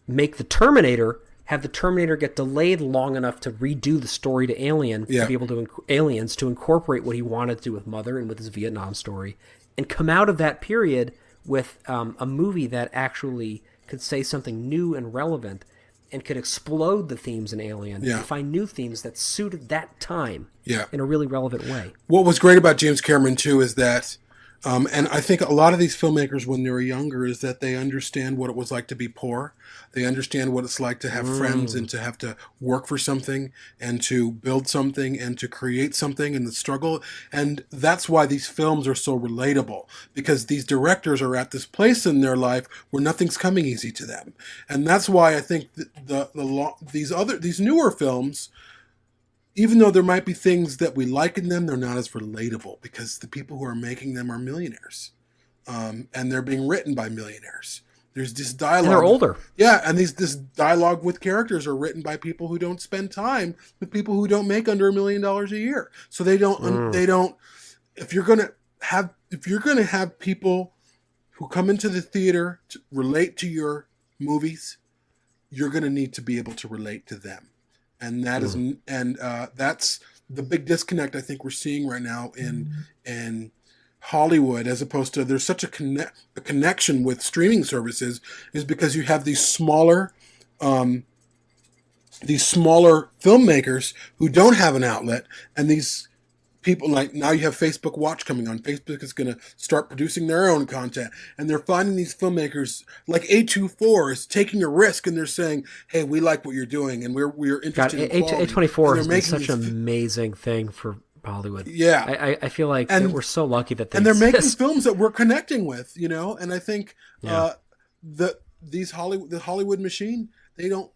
make the Terminator, have the Terminator get delayed long enough to redo the story to Alien, to be able to Aliens to incorporate what he wanted to do with Mother and with his Vietnam story, and come out of that period with a movie that actually could say something new and relevant and could explode the themes in Alien and find new themes that suited that time in a really relevant way. What was great about James Cameron, too, is that, and I think a lot of these filmmakers when they were younger, is that they understand what it was like to be poor. They understand what it's like to have friends and to have to work for something and to build something and to create something in the struggle. And that's why these films are so relatable, because these directors are at this place in their life where nothing's coming easy to them. And that's why I think these newer films, even though there might be things that we like in them, they're not as relatable because the people who are making them are millionaires. And they're being written by millionaires. There's this dialogue. And they're older. Yeah, and this dialogue with characters are written by people who don't spend time with people who don't make under $1 million a year. So they don't. If you're gonna have people who come into the theater to relate to your movies, you're gonna need to be able to relate to them, and that is that's the big disconnect I think we're seeing right now in Hollywood, as opposed to there's such a connection with streaming services, is because you have these smaller filmmakers who don't have an outlet, and these people, like now you have Facebook Watch coming on. Facebook is going to start producing their own content, and they're finding these filmmakers like A24 is taking a risk, and they're saying, "Hey, we like what you're doing, and we're interested in quality." A24 has been such an amazing thing for Hollywood. Yeah, I feel like that we're so lucky that they're making films that we're connecting with, and I think the Hollywood machine, they don't,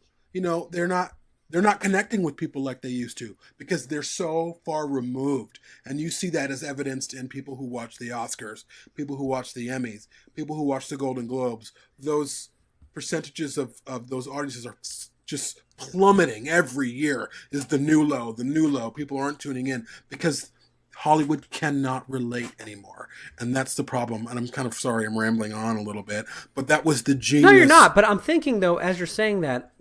they're not connecting with people like they used to because they're so far removed. And you see that as evidenced in people who watch the Oscars, people who watch the Emmys, people who watch the Golden Globes. Those percentages of those audiences are just plummeting every year. Is the new low. People aren't tuning in because Hollywood cannot relate anymore. And that's the problem. And I'm kind of sorry I'm rambling on a little bit, but that was the genius. No, you're not. But I'm thinking, though, as you're saying that,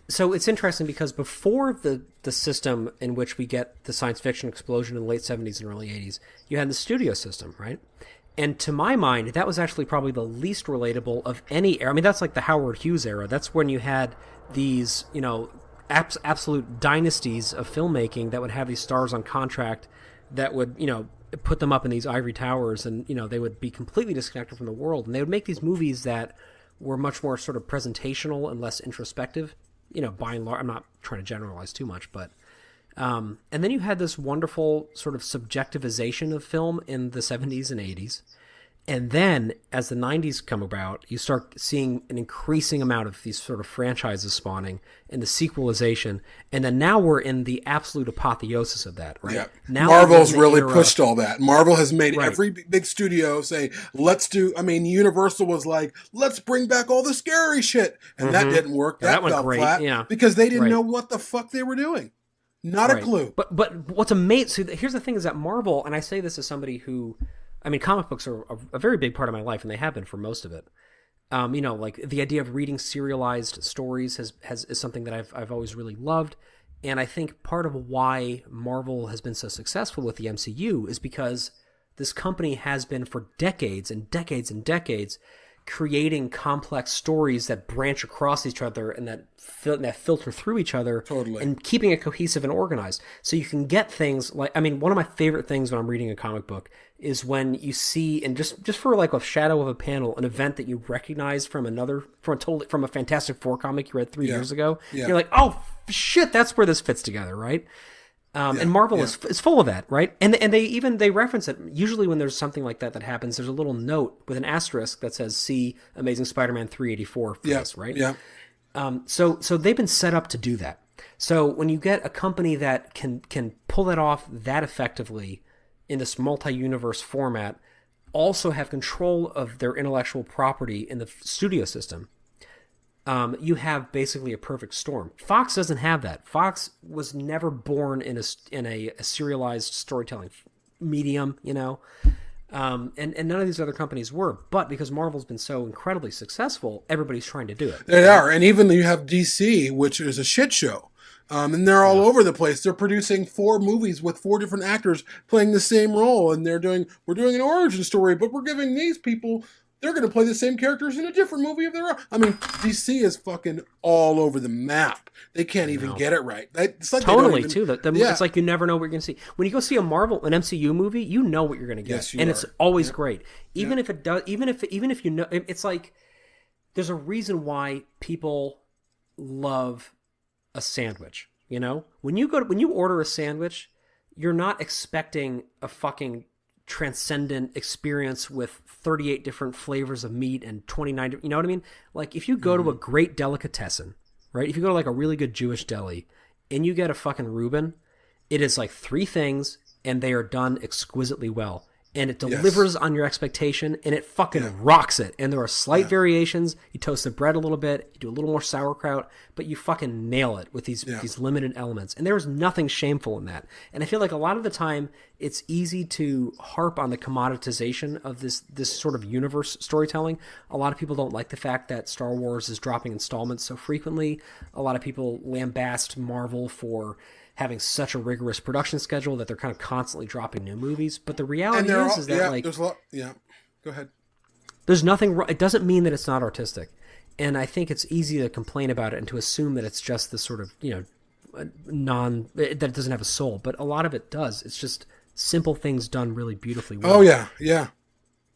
so it's interesting because before the system in which we get the science fiction explosion in the late 70s and early 80s, you had the studio system, right? And to my mind, that was actually probably the least relatable of any era. I mean, that's like the Howard Hughes era. That's when you had these, absolute dynasties of filmmaking that would have these stars on contract that would, put them up in these ivory towers, and, they would be completely disconnected from the world. And they would make these movies that were much more sort of presentational and less introspective, by and large. I'm not trying to generalize too much, but and then you had this wonderful sort of subjectivization of film in the 70s and 80s. And then as the 90s come about, you start seeing an increasing amount of these sort of franchises spawning and the sequelization. And then now we're in the absolute apotheosis of that, right? Yeah. Now Marvel's really pushed all that. Marvel has made every big studio say, Universal was like, let's bring back all the scary shit. And that didn't work. That fell flat because they didn't know what the fuck they were doing. Not a clue. But what's amazing, so here's the thing is that Marvel, and I say this as somebody who, comic books are a very big part of my life, and they have been for most of it. Like the idea of reading serialized stories is something that I've always really loved. And I think part of why Marvel has been so successful with the MCU is because this company has been for decades and decades and decades creating complex stories that branch across each other and that filter through each other, and keeping it cohesive and organized. So you can get things like, one of my favorite things when I'm reading a comic book is when you see, and just for like a shadow of a panel, an event that you recognize from a Fantastic Four comic you read 3 years ago. Yeah. You're like, oh shit, that's where this fits together, right? And Marvel is full of that, right? And they reference it. Usually when there's something like that happens, there's a little note with an asterisk that says, see Amazing Spider-Man 384 for this, right? Yeah. So they've been set up to do that. So when you get a company that can pull that off that effectively in this multi-universe format, also have control of their intellectual property in the studio system, you have basically a perfect storm. Fox doesn't have that. Fox was never born in a serialized storytelling medium, And none of these other companies were. But because Marvel's been so incredibly successful, everybody's trying to do it. They are. And even you have DC, which is a shit show. And they're all over the place. They're producing 4 movies with 4 different actors playing the same role. And we're doing an origin story, but we're giving these people, they're going to play the same characters in a different movie of their own. I mean, DC is fucking all over the map. They can't even get it right. It's like totally, too. It's like you never know what you're going to see. When you go see an MCU movie, you know what you're going to get. Yes, it's always great. Even if it does, even if you know, it's like, there's a reason why people love a sandwich. You know, when you order a sandwich, you're not expecting a fucking transcendent experience with 38 different flavors of meat and 29, you know what I mean? Like, if you go to a great delicatessen, right? If you go to like a really good Jewish deli and you get a fucking Reuben, it is like 3 things and they are done exquisitely well. And it delivers on your expectation, and it fucking rocks it. And there are slight variations. You toast the bread a little bit, you do a little more sauerkraut, but you fucking nail it with these limited elements. And there is nothing shameful in that. And I feel like a lot of the time, it's easy to harp on the commoditization of this sort of universe storytelling. A lot of people don't like the fact that Star Wars is dropping installments so frequently. A lot of people lambast Marvel for having such a rigorous production schedule that they're kind of constantly dropping new movies. But the reality is that like, there's a lot. Yeah, go ahead. There's nothing. It doesn't mean that it's not artistic, and I think it's easy to complain about it and to assume that it's just this sort of that it doesn't have a soul. But a lot of it does. It's just simple things done really beautifully well. Oh yeah.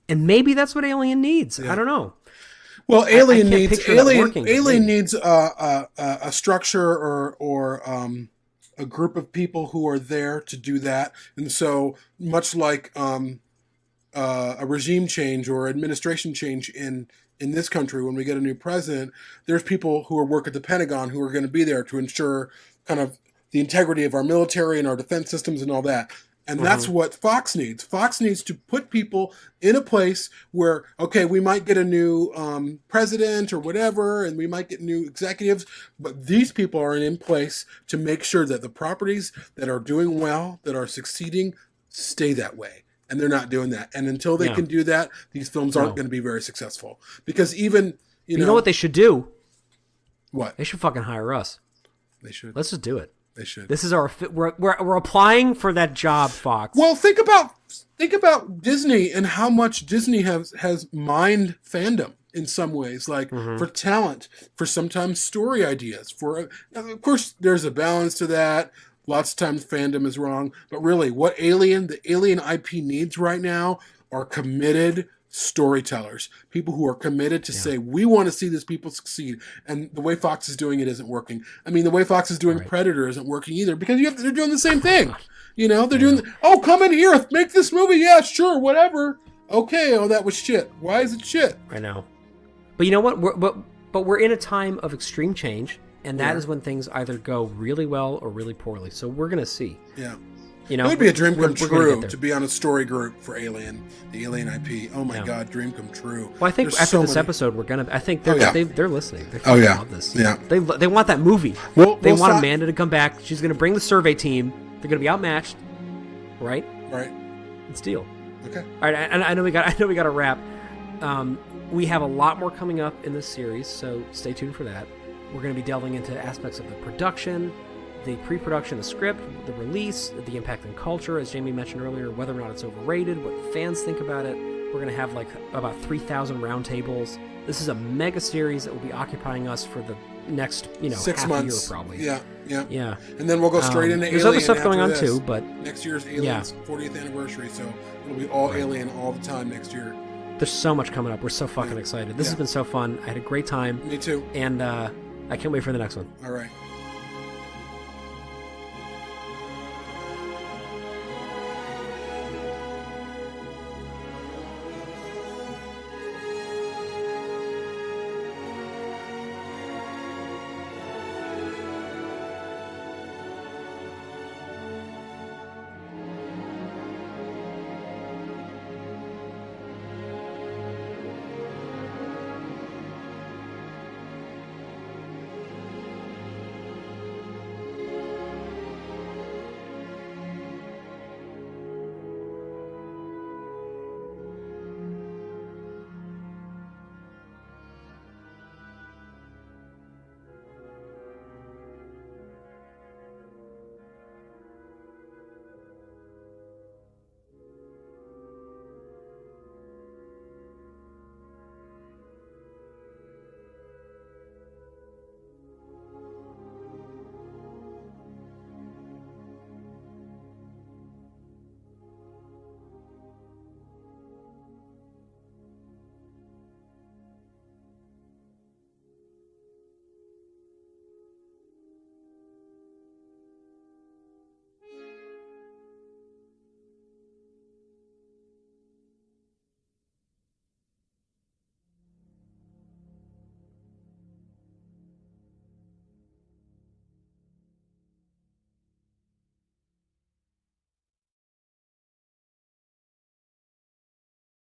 And maybe that's what Alien needs. I don't know. Well, Alien needs a structure or a group of people who are there to do that. And so much like a regime change or administration change in this country, when we get a new president, there's people who work at the Pentagon who are going to be there to ensure kind of the integrity of our military and our defense systems and all that. And that's what Fox needs. Fox needs to put people in a place where, okay, we might get a new president or whatever, and we might get new executives, but these people are in place to make sure that the properties that are doing well, that are succeeding, stay that way. And they're not doing that. And until they can do that, these films aren't going to be very successful. Because even, you know what they should do? What? They should fucking hire us. They should. Let's just do it. They should. This is we're applying for that job, Fox. Well, think about Disney and how much Disney has mined fandom in some ways, like for talent, for sometimes story ideas. Of course, there's a balance to that. Lots of times fandom is wrong, but really, what the Alien IP needs right now are committed storytellers, people who are committed to say, we want to see these people succeed. And the way Fox is doing it isn't working. I mean, the way Fox is doing Predator isn't working either, because they're doing the same thing. You know, they're doing, come in here, make this movie. Yeah, sure, whatever. Okay, that was shit. Why is it shit? I know. But you know what? We're in a time of extreme change, and that is when things either go really well or really poorly. So we're going to see. Yeah. You know, it would be a dream come true to be on a story group for Alien, the Alien IP. Oh my God, dream come true. Well, I think after this episode, we're gonna. I think they're listening. They love this. Yeah, they want that movie. They want Amanda to come back. She's gonna bring the survey team. They're gonna be outmatched, right? Right. It's deal. Okay. All right. I know we got to wrap. We have a lot more coming up in this series, so stay tuned for that. We're gonna be delving into aspects of the production, the pre-production, the script, the release, the impact on culture, as Jamie mentioned earlier, whether or not it's overrated, what fans think about it. We're going to have like about 3,000 roundtables. This is a mega series that will be occupying us for the next, 6 months, year probably. Yeah. And then we'll go straight into There's Alien. There's other stuff going on this. too, but next year's Alien's 40th anniversary, so it'll be all Alien all the time next year. There's so much coming up. We're so fucking excited. This has been so fun. I had a great time. Me too. And I can't wait for the next one. All right.